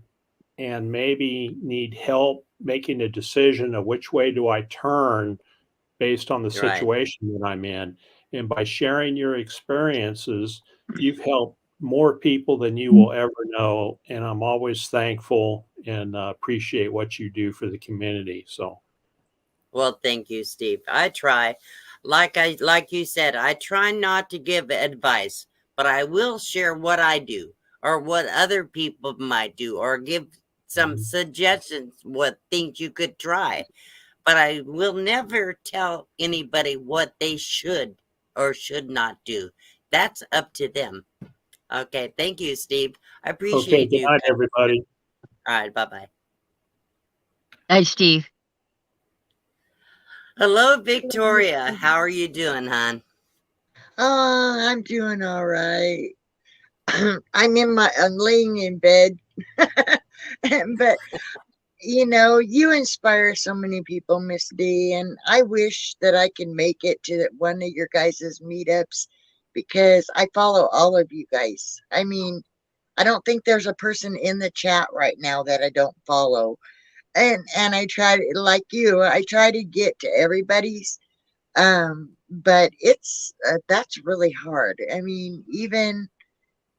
Speaker 6: and maybe need help making a decision of which way do I turn based on the
Speaker 2: right.
Speaker 6: situation that I'm in. And by sharing your experiences, you've helped more people than you will ever know. And I'm always thankful and appreciate what you do for the community. So,
Speaker 2: Well, thank you, Steve. I try. Like you said, I try not to give advice, but I will share what I do or what other people might do or give some
Speaker 6: mhm.
Speaker 2: suggestions what things you could try. But I will never tell anybody what they should or should not do. That's up to them. Okay, thank you, Steve. I
Speaker 6: Okay,
Speaker 2: appreciate
Speaker 6: good
Speaker 2: you.
Speaker 6: night, everybody.
Speaker 2: All right, bye-bye.
Speaker 4: Hey, Steve.
Speaker 2: Hello, Victoria. How are you doing, hon?
Speaker 7: Oh, I'm doing all right. I'm laying in bed. But you inspire so many people, Miss D, and I wish that I can make it to one of your guys' meetups because I follow all of you guys. I mean, I don't think there's a person in the chat right now that I don't follow. And I try to, like you, I try to get to everybody's, but it's that's really hard. I mean, even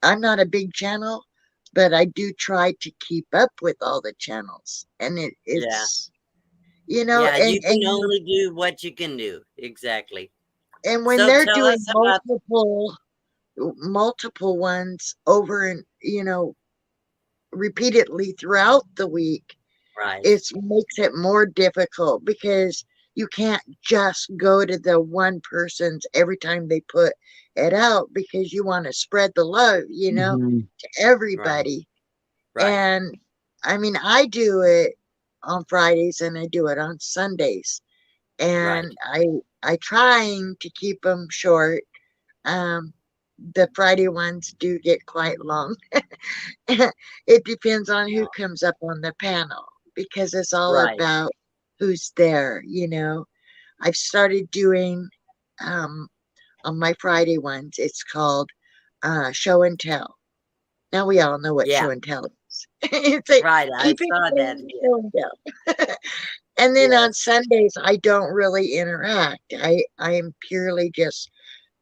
Speaker 7: I'm not a big channel, but I do try to keep up with all the channels, and
Speaker 2: Yeah.
Speaker 7: it's
Speaker 2: Yeah,
Speaker 7: and
Speaker 2: you can only do what you can do. Exactly.
Speaker 7: when
Speaker 2: So
Speaker 7: they're
Speaker 2: tell
Speaker 7: doing
Speaker 2: us about
Speaker 7: multiple ones over and repeatedly throughout the week,
Speaker 2: right,
Speaker 7: it makes it more difficult because you can't just go to the one person's every time they put it out because you want to spread the love,
Speaker 4: Mhm.
Speaker 7: to
Speaker 2: right,
Speaker 7: everybody.
Speaker 2: right,
Speaker 7: And I mean, I do it on Fridays and I do it on Sundays.
Speaker 2: right,
Speaker 7: And I trying to keep them short. Um, the Friday ones do get quite long. It depends on who comes up on the panel because it's all
Speaker 2: right.
Speaker 7: about who's there. I've started doing um, on my Friday ones, it's called show and tell. Now we all know what
Speaker 2: Yeah,
Speaker 7: show and tell is. It's like
Speaker 2: right. I
Speaker 7: keep it
Speaker 2: saw that.
Speaker 7: clean, show and tell. And then on
Speaker 2: Yes,
Speaker 7: Sundays, I don't really interact. I am purely just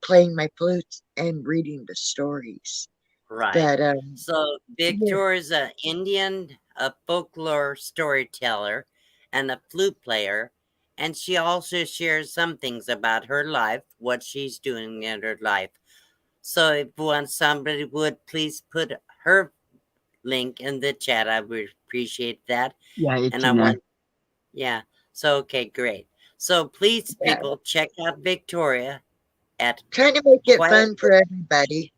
Speaker 7: playing my flutes and reading the stories.
Speaker 2: right.
Speaker 7: But
Speaker 2: So
Speaker 7: yeah,
Speaker 2: Victoria's an Indian, a folklore storyteller, and a flute player, and she also shares some things about her life, what she's doing in her life. So if somebody would please put her link in the chat, I would appreciate that.
Speaker 4: Yeah, it's
Speaker 2: And I
Speaker 4: in there.
Speaker 2: want, yeah. So okay, great. So please,
Speaker 7: yeah,
Speaker 2: people, check out Victoria at
Speaker 7: trying to make it
Speaker 2: Quiet.
Speaker 7: fun for everybody.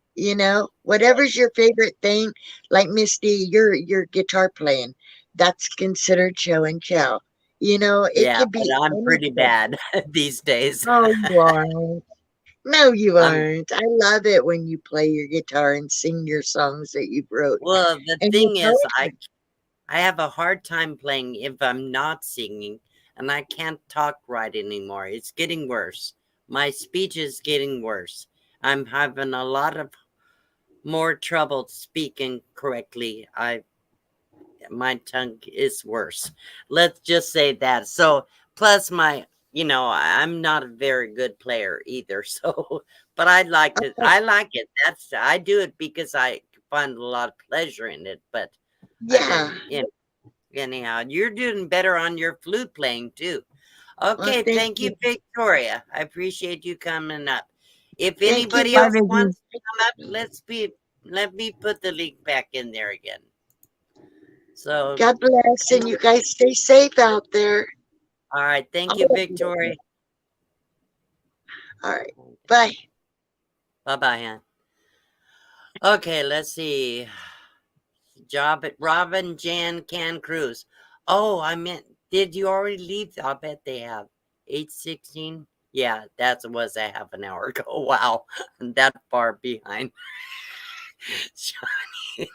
Speaker 7: Whatever's your favorite thing, like Misty, your guitar playing, that's considered show and tell. It
Speaker 2: Yeah,
Speaker 7: could
Speaker 2: but
Speaker 7: be
Speaker 2: I'm pretty
Speaker 7: anything.
Speaker 2: bad these days.
Speaker 7: No, you aren't. No, you
Speaker 2: I'm
Speaker 7: aren't. I love it when you play your guitar and sing your songs that you wrote
Speaker 2: well. The
Speaker 7: and your
Speaker 2: thing is,
Speaker 7: poetry.
Speaker 2: I have a hard time playing if I'm not singing, and I can't talk right anymore. It's getting worse. My speech is getting worse. I'm having a lot of more trouble speaking correctly. My tongue is worse. Let's just say that. So plus I'm not a very good player either. So but I like it. I do it because I find a lot of pleasure in it. But I've
Speaker 7: Yeah.
Speaker 2: been anyhow, you're doing better on your flute playing too.
Speaker 7: Well,
Speaker 2: Okay,
Speaker 7: thank
Speaker 2: thank you,
Speaker 7: you.
Speaker 2: Victoria. I appreciate you coming up. If
Speaker 7: Thank you,
Speaker 2: anybody
Speaker 4: Bye,
Speaker 2: else
Speaker 7: Miss.
Speaker 4: Vicky.
Speaker 2: wants to come up, let me put the link back in there again. So,
Speaker 7: God bless, and you guys stay safe out there.
Speaker 2: all right. Thank you,
Speaker 7: All of you.
Speaker 2: Victoria.
Speaker 7: All right. Bye.
Speaker 2: Bye bye, hon.
Speaker 1: Okay, let's see. Job at Robin Jan Can Cruise. Oh, I meant, did you already leave? I bet they have. 8:16. Yeah, that was a half an hour ago. Wow, I'm that far behind. Johnny,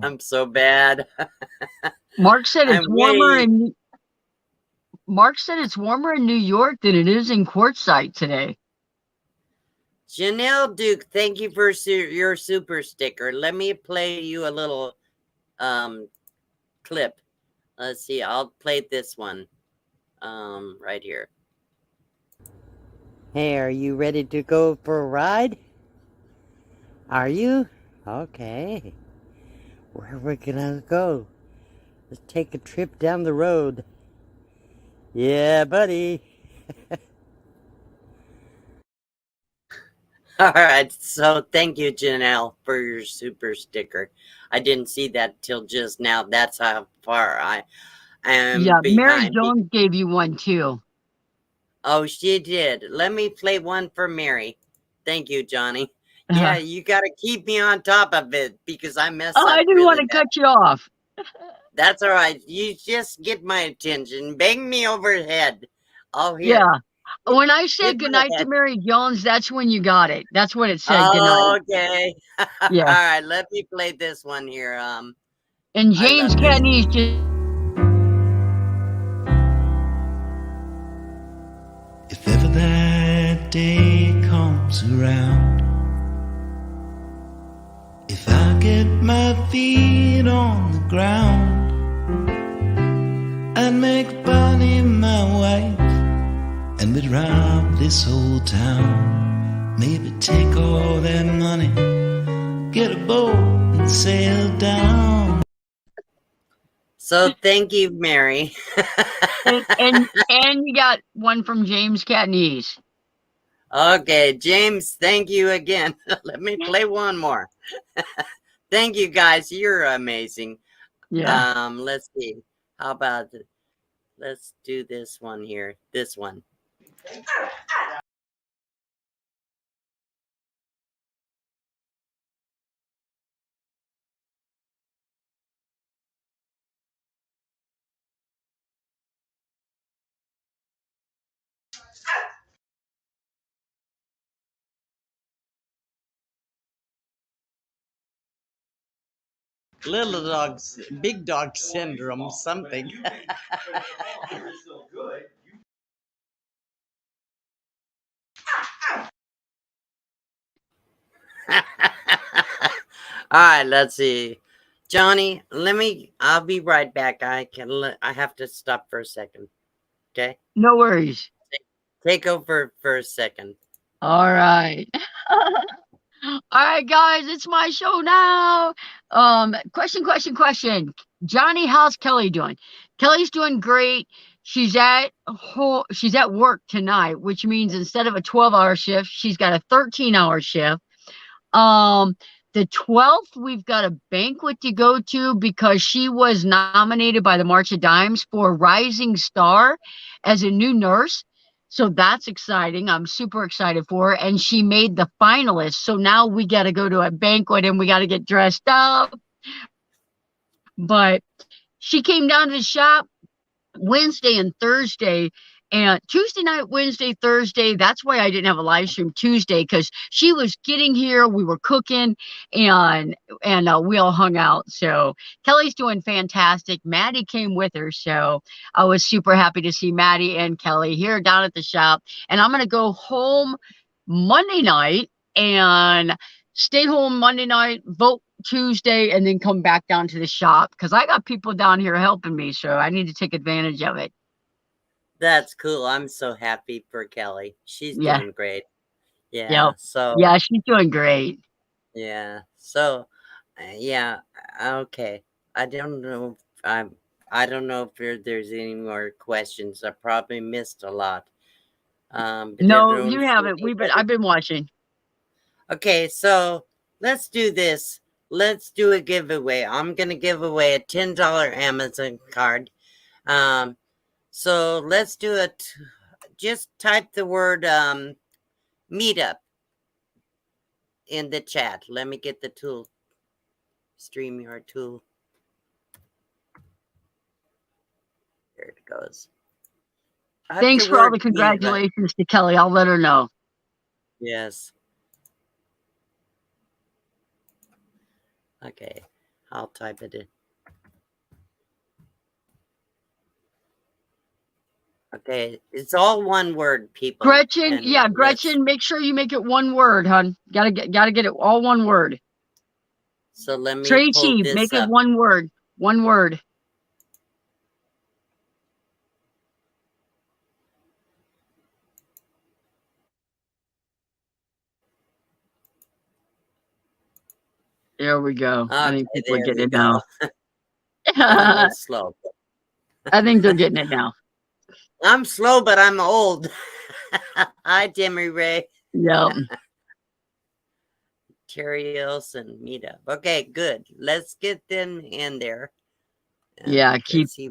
Speaker 1: I'm so bad.
Speaker 4: Mark said it's
Speaker 1: I'm
Speaker 4: warmer
Speaker 1: way.
Speaker 4: in Mark said it's warmer in New York than it is in Quartzsite today.
Speaker 1: Janelle Duke, thank you for your super sticker. Let me play you a little clip. Let's see, I'll play this one right here. Hey, are you ready to go for a ride? Are you? Okay. Where are we gonna go? Let's take a trip down the road. Yeah, buddy. All right, so thank you, Janelle, for your super sticker. I didn't see that till just now. That's how far I am
Speaker 4: Yeah, Mary
Speaker 1: behind.
Speaker 4: Jones gave you one too.
Speaker 1: Oh, she did. Let me play one for Mary. Thank you, Johnny. Yeah, you got to keep me on top of it because I mess
Speaker 4: Oh, I
Speaker 1: up
Speaker 4: didn't want
Speaker 1: really
Speaker 4: to
Speaker 1: bad.
Speaker 4: cut you off.
Speaker 1: That's all right. You just get my attention. Bang me over the head. I'll hear.
Speaker 4: Yeah. When I said
Speaker 1: Hit my
Speaker 4: goodnight to
Speaker 1: head.
Speaker 4: Mary Jones, that's when you got it. That's what it said, goodnight.
Speaker 1: Okay. All
Speaker 4: Yeah.
Speaker 1: right. Let me play this one here.
Speaker 4: And
Speaker 1: I
Speaker 4: James
Speaker 1: love this.
Speaker 4: Cagney's just
Speaker 8: If ever that day comes around, if I get my feet on the ground, I'd make Bonnie my wife, and we'd rob this whole town. Maybe take all that money, get a boat and sail down.
Speaker 1: So thank you, Mary.
Speaker 4: and you got one from James Cagney's.
Speaker 1: Okay, James, thank you again. Let me play one more. Thank you, guys. You're amazing.
Speaker 4: Yeah.
Speaker 1: Let's see. How about let's do this one here. This one. Little dogs, big dog syndrome, something. All right, let's see. Johnny, I'll be right back. I have to stop for a second. Okay?
Speaker 4: No worries.
Speaker 1: Take over for a second.
Speaker 4: All right. All right, guys, it's my show now. Question. Johnny, how's Kelly doing? Kelly's doing great. She's at work tonight, which means instead of a 12-hour shift, she's got a 13-hour shift. Um, the 12th, we've got a banquet to go to because she was nominated by the March of Dimes for Rising Star as a new nurse. So that's exciting. I'm super excited for her. And she made the finalists. So now we got to go to a banquet and we got to get dressed up. But she came down to the shop Wednesday and Thursday, and Tuesday night, Wednesday, Thursday. That's why I didn't have a live stream Tuesday, because she was getting here. We were cooking, and we all hung out. So Kelly's doing fantastic. Maddie came with her, so I was super happy to see Maddie and Kelly here down at the shop. And I'm gonna go home Monday night and stay home Monday night, vote Tuesday, and then come back down to the shop because I got people down here helping me, so I need to take advantage of it.
Speaker 1: That's cool. I'm so happy for Kelly. She's
Speaker 4: Yeah.
Speaker 1: doing great. Yeah.
Speaker 4: Yep.
Speaker 1: So
Speaker 4: Yeah, she's doing great.
Speaker 1: yeah. So yeah. Okay. I don't know. I don't know if there's any more questions. I probably missed a lot. But
Speaker 4: No,
Speaker 1: everyone
Speaker 4: you
Speaker 1: seems
Speaker 4: haven't. I've been watching.
Speaker 1: Okay, so let's do this. Let's do a giveaway. I'm gonna give away a $10 Amazon card. So let's do it. Just type the word meetup in the chat. Let me get the tool. StreamYard tool. There it goes.
Speaker 4: Thanks for all the congratulations to Kelly. I'll let her know.
Speaker 1: Yes. Okay, I'll type it in. Okay, it's all one word, people.
Speaker 4: Gretchen, yeah, Gretchen, make sure you make it one word, hon. Gotta get it all one word.
Speaker 1: So let me
Speaker 4: Tracy,
Speaker 1: pull this
Speaker 4: make
Speaker 1: up.
Speaker 4: it one word. One word. There we go.
Speaker 1: Okay,
Speaker 4: I think people are
Speaker 1: there
Speaker 4: getting
Speaker 1: we
Speaker 4: it now.
Speaker 1: I'm a little slow.
Speaker 4: I think they're getting it now.
Speaker 1: I'm slow, but I'm old. Hi, Timmy Ray.
Speaker 4: Yep.
Speaker 1: Terry Olson, Meetup. Okay, good. Let's get them in there.
Speaker 4: Yeah, keep.
Speaker 1: See.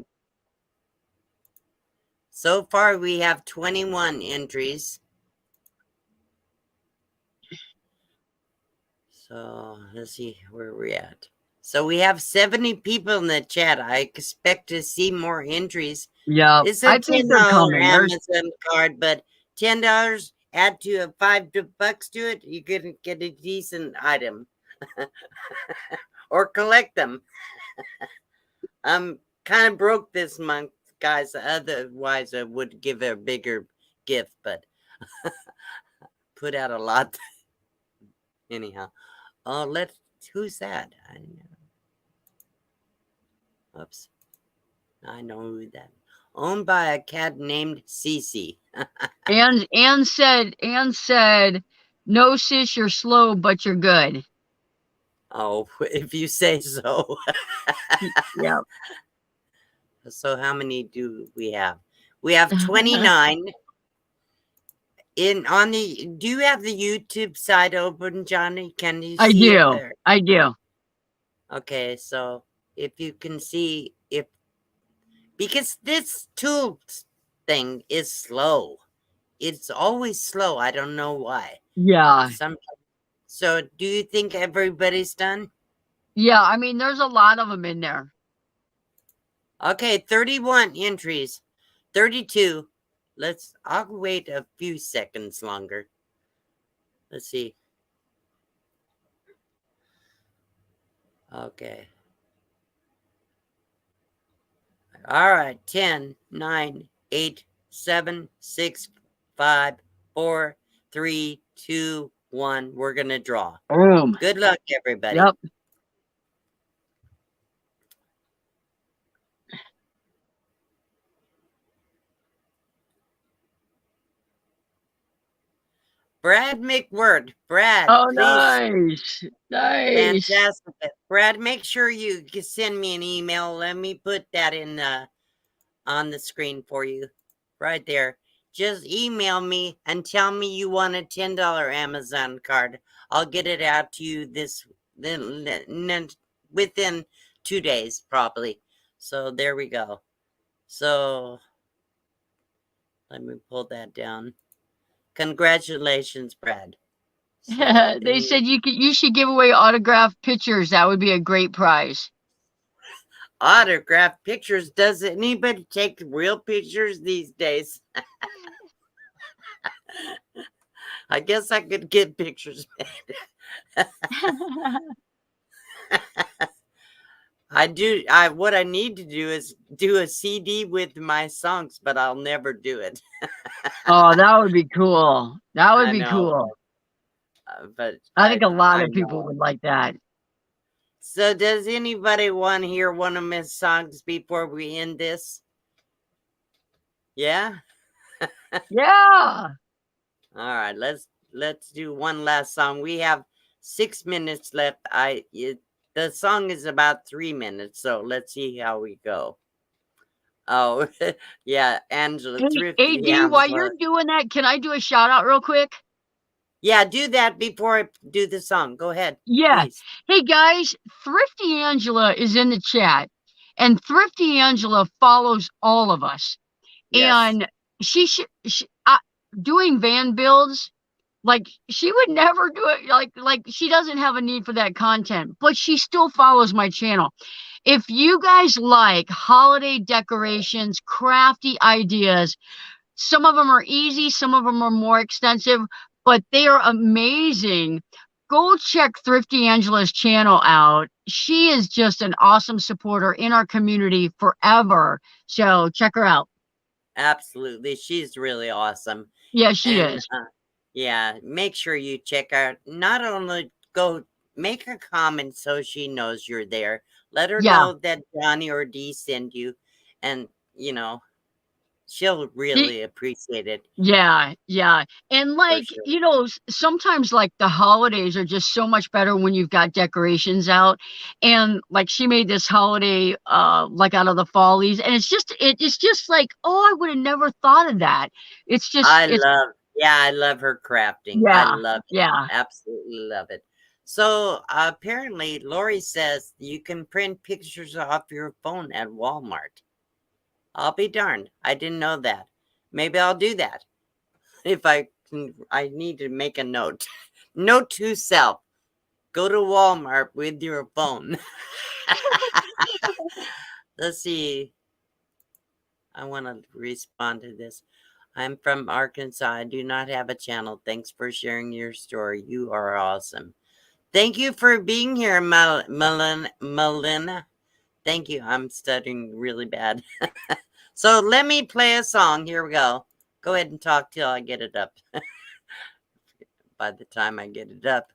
Speaker 1: So far, we have 21 entries. So let's see where we're at. So we have 70 people in the chat. I expect to see more entries.
Speaker 4: Yeah,
Speaker 1: It's a
Speaker 4: I think they're
Speaker 1: $10
Speaker 4: coming.
Speaker 1: Amazon card, but $10 add to a $5 to it, you can get a decent item. Or collect them. I'm kind of broke this month, guys. Otherwise, I would give a bigger gift, but put out a lot. Anyhow, who's that? I know. Oops. I know who that. Owned by a cat named Cece.
Speaker 4: Anne said, no sis, you're slow, but you're good.
Speaker 1: Oh, if you say so.
Speaker 4: Yeah.
Speaker 1: So how many do we have? We have 29. Do you have the YouTube side open, Johnny? Can you see it there?
Speaker 4: I do.
Speaker 1: Okay, so if you can see because this tool thing is slow. It's always slow. I don't know why.
Speaker 4: Yeah.
Speaker 1: So do you think everybody's done?
Speaker 4: Yeah, I mean, there's a lot of them in there.
Speaker 1: Okay, 31 entries. 32. I'll wait a few seconds longer. Let's see. Okay. All right. 10, 9, 8, 7, 6, 5, 4, 3, 2, 1. We're going to draw.
Speaker 4: Boom.
Speaker 1: Good luck, everybody.
Speaker 4: Yep.
Speaker 1: Brad McWord. Brad,
Speaker 4: oh,
Speaker 1: please.
Speaker 4: Nice.
Speaker 1: Fantastic. Brad, make sure you send me an email. Let me put that in on the screen for you. Right there. Just email me and tell me you want a $10 Amazon card. I'll get it out to you within 2 days, probably. So there we go. So let me pull that down. Congratulations, Brad. So
Speaker 4: they said you should give away autographed pictures. That would be a great prize.
Speaker 1: Autographed pictures? Does anybody take real pictures these days? I guess I could get pictures made. What I need to do is do a CD with my songs, but I'll never do it.
Speaker 4: Oh, that would be cool. That would be cool.
Speaker 1: But
Speaker 4: I think a lot of people would like that.
Speaker 1: So does anybody want to hear one of my songs before we end this? Yeah?
Speaker 4: Yeah.
Speaker 1: All right, let's do one last song. We have 6 minutes left. The song is about 3 minutes, so let's see how we go. Oh, yeah, Angela.
Speaker 4: AD, while you're doing that, can I do a shout out real quick?
Speaker 1: Yeah, do that before I do the song. Go ahead.
Speaker 4: Yeah.
Speaker 1: Please.
Speaker 4: Hey, guys, Thrifty Angela is in the chat, and Thrifty Angela follows all of us. Yes. And she doing van builds Like she would never do it. Like she doesn't have a need for that content, but she still follows my channel. If you guys like holiday decorations, crafty ideas, some of them are easy, some of them are more extensive, but they are amazing. Go check Thrifty Angela's channel out. She is just an awesome supporter in our community forever. So check her out.
Speaker 1: Absolutely. She's really awesome.
Speaker 4: Yeah, she
Speaker 1: And
Speaker 4: is.
Speaker 1: yeah, make sure you check out, not only go make a comment so she knows you're there. Let her
Speaker 4: Yeah.
Speaker 1: know that Johnny or Dee send you, and she'll really appreciate it
Speaker 4: Yeah, yeah. And
Speaker 1: for
Speaker 4: like,
Speaker 1: sure.
Speaker 4: sometimes like the holidays are just so much better when you've got decorations out. And like she made this holiday like out of the fall leaves, and it's just like, oh, I would have never thought of that. It's just it's
Speaker 1: I love her crafting. I
Speaker 4: yeah,
Speaker 1: love it.
Speaker 4: yeah.
Speaker 1: Absolutely love it. So apparently, Lori says you can print pictures off your phone at Walmart. I'll be darned. I didn't know that. Maybe I'll do that. If I can, I need to make a note. Note to self. Go to Walmart with your phone. Let's see. I want to respond to this. I'm from Arkansas. I do not have a channel. Thanks for sharing your story. You are awesome. Thank you for being here, Melina. Thank you. I'm stuttering really bad. So let me play a song. Here we go. Go ahead and talk till I get it up. By the time I get it up,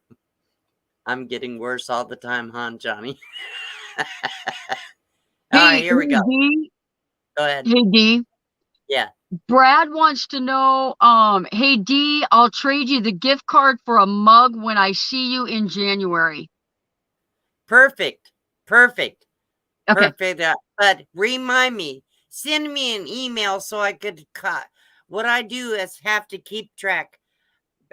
Speaker 1: I'm getting worse all the time, huh, Johnny? All right, here we go.
Speaker 4: Dee,
Speaker 1: Go ahead.
Speaker 4: hey Dee.
Speaker 1: Yeah.
Speaker 4: Brad wants to know, hey Dee, I'll trade you the gift card for a mug when I see you in January.
Speaker 1: Perfect. Perfect.
Speaker 4: Okay.
Speaker 1: Perfect. But remind me, send me an email so I could cut. What I do is have to keep track.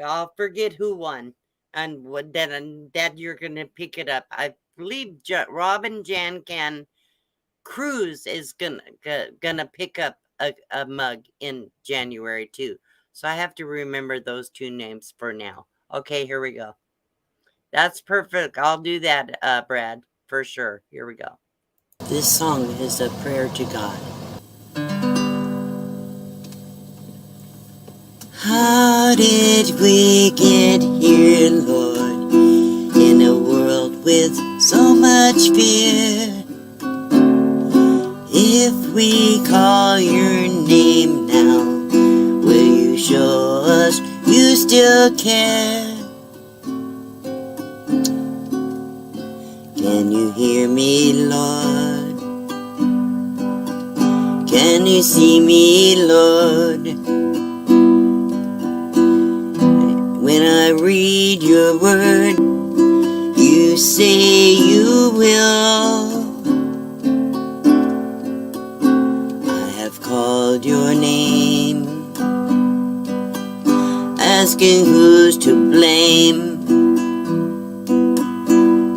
Speaker 1: I'll forget who won and what that you're gonna pick it up. I believe Robin Jan Can Cruz is gonna pick up a mug in January too. So I have to remember those two names for now. Okay, here we go. That's perfect. I'll do that, Brad, for sure. Here we go. This song is a prayer to God. How did we get here, Lord, in a world with so much fear? If we call your name now, will you show us you still care? Can you hear me, Lord? Can you see me, Lord? When I read your word, you say you will. I have called your name, asking who's to blame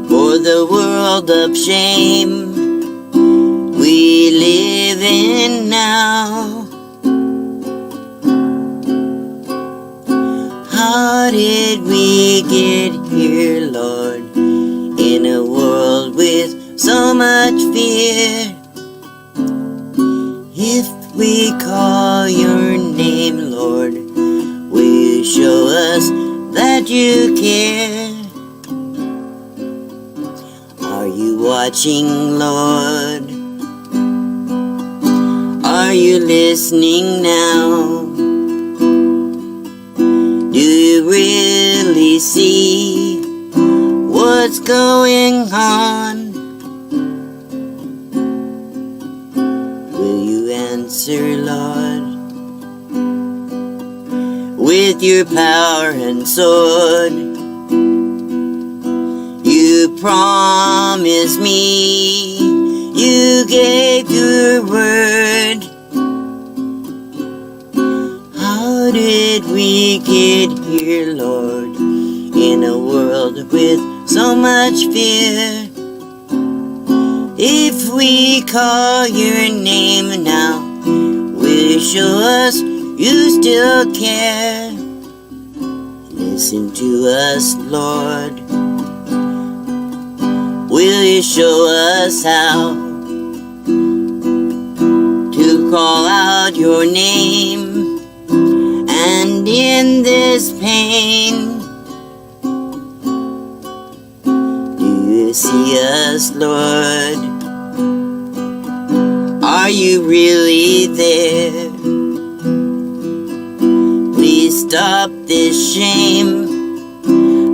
Speaker 1: for the world of shame we live in now. How did we get here, Lord, in a world with so much fear? If we call your name, Lord, will you show us that you care? Are you watching, Lord? Are you listening now? Do you really see what's going on? Will you answer, Lord, with your power and sword? You promised me, you gave your word. How did we get here, Lord, in a world with so much fear? If we call your name now, will you show us you still care?
Speaker 2: Listen to us, Lord. Will you show us how to call out your name? And in this pain, do you see us, Lord? Are you really there? Please stop this shame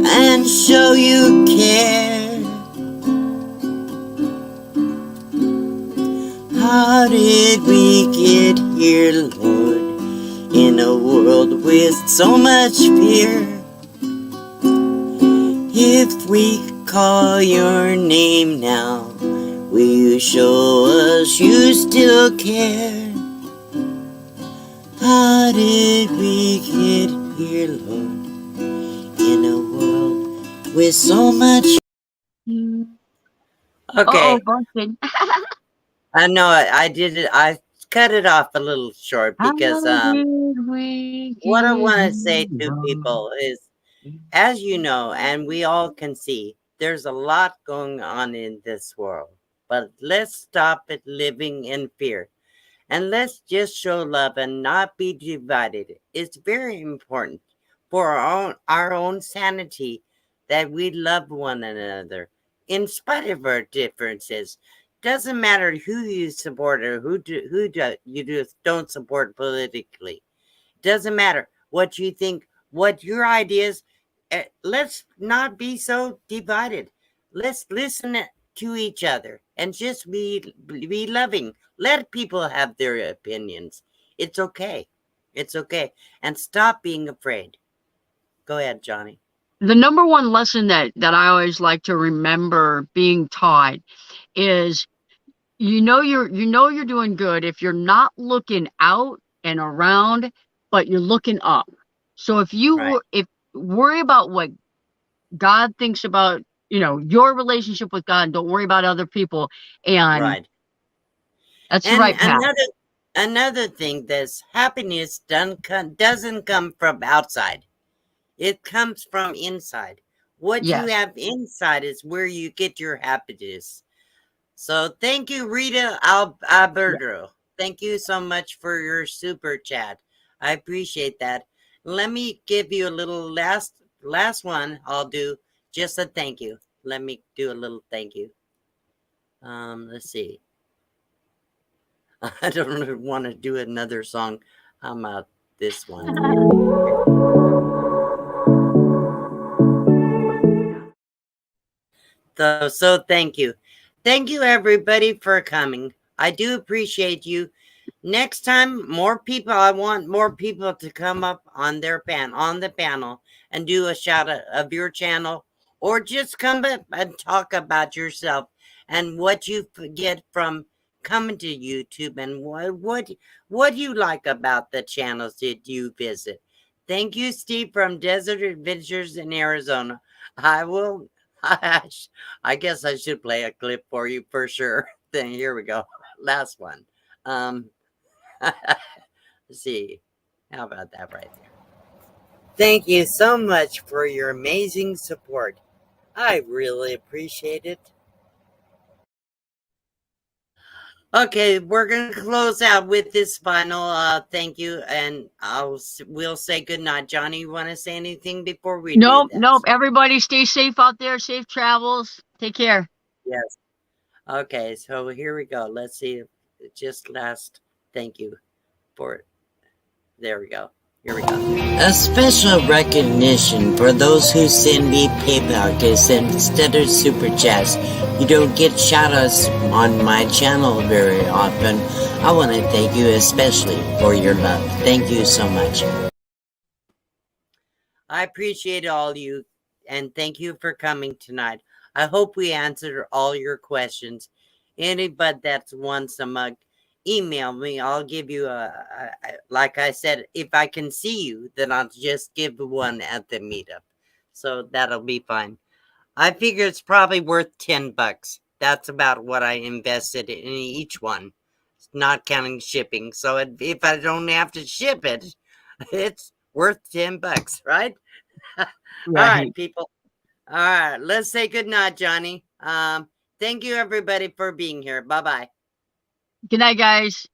Speaker 2: and show you care. How did we get here, Lord, in a world with so much fear? If we call your name now, will you show us you still care? How did we get here, Lord, in a world with so much? Okay.
Speaker 4: Busted.
Speaker 2: I know I did it. I cut it off a little short because
Speaker 4: How did we
Speaker 2: what I
Speaker 4: get
Speaker 2: want to say
Speaker 4: here,
Speaker 2: to
Speaker 4: Lord?
Speaker 2: people is, as you know, and we all can see, there's a lot going on in this world. But let's stop it living in fear. And let's just show love and not be divided. It's very important for our own sanity that we love one another in spite of our differences. Doesn't matter who you support or don't support politically. Doesn't matter what you think, what your ideas. Let's not be so divided. Let's listen to each other and just be loving. Let people have their opinions. It's okay. It's okay. And stop being afraid. Go ahead, Johnny.
Speaker 4: The number one lesson that I always like to remember being taught is you're doing good if you're not looking out and around, but you're looking up. So if
Speaker 2: Right.
Speaker 4: if worry about what God thinks about, your relationship with God, and don't worry about other people, and
Speaker 2: Right.
Speaker 4: that's the
Speaker 2: And
Speaker 4: right path.
Speaker 2: another thing, this happiness doesn't come from outside. It comes from inside. What you
Speaker 4: Yes.
Speaker 2: have inside is where you get your happiness. So thank you, Rita Alberto. Thank you so much for your super chat. I appreciate that. Let me give you a little last one. I'll do just a thank you. Let me do a little thank you. Let's see. I don't want to do another song. How about this one? So thank you. Thank you everybody for coming. I do appreciate you. Next time, more people. I want more people to come up on the panel and do a shout out of your channel, or just come up and talk about yourself and what you get from coming to YouTube and what you like about the channels that you visit. Thank you, Steve from Desert Adventures in Arizona. I will. I guess I should play a clip for you for sure. Then here we go. Last one. Let's see. How about that right there? Thank you so much for your amazing support. I really appreciate it. Okay, we're gonna close out with this final thank you, and we'll say good night. Johnny, you want to say anything before we do that?
Speaker 4: Nope. Everybody stay safe out there. Safe travels. Take care.
Speaker 2: Yes. Okay, so here we go. Let's see. Just last thank you for it. There we go. Here we go. A special recognition for those who send me PayPal, because instead of Super Chats, you don't get shoutouts on my channel very often. I want to thank you especially for your love. Thank you so much. I appreciate all you, and thank you for coming tonight. I hope we answered all your questions. Anybody that wants some email me. I'll give you like I said, if I can see you, then I'll just give one at the meetup. So that'll be fine. I figure it's probably worth $10. That's about what I invested in each one, not counting shipping. So if I don't have to ship it, it's worth $10, right?
Speaker 1: All
Speaker 4: Right.
Speaker 1: right, people. All right, let's say good night, Johnny. Thank you everybody for being here. Bye-bye.
Speaker 4: Good night, guys.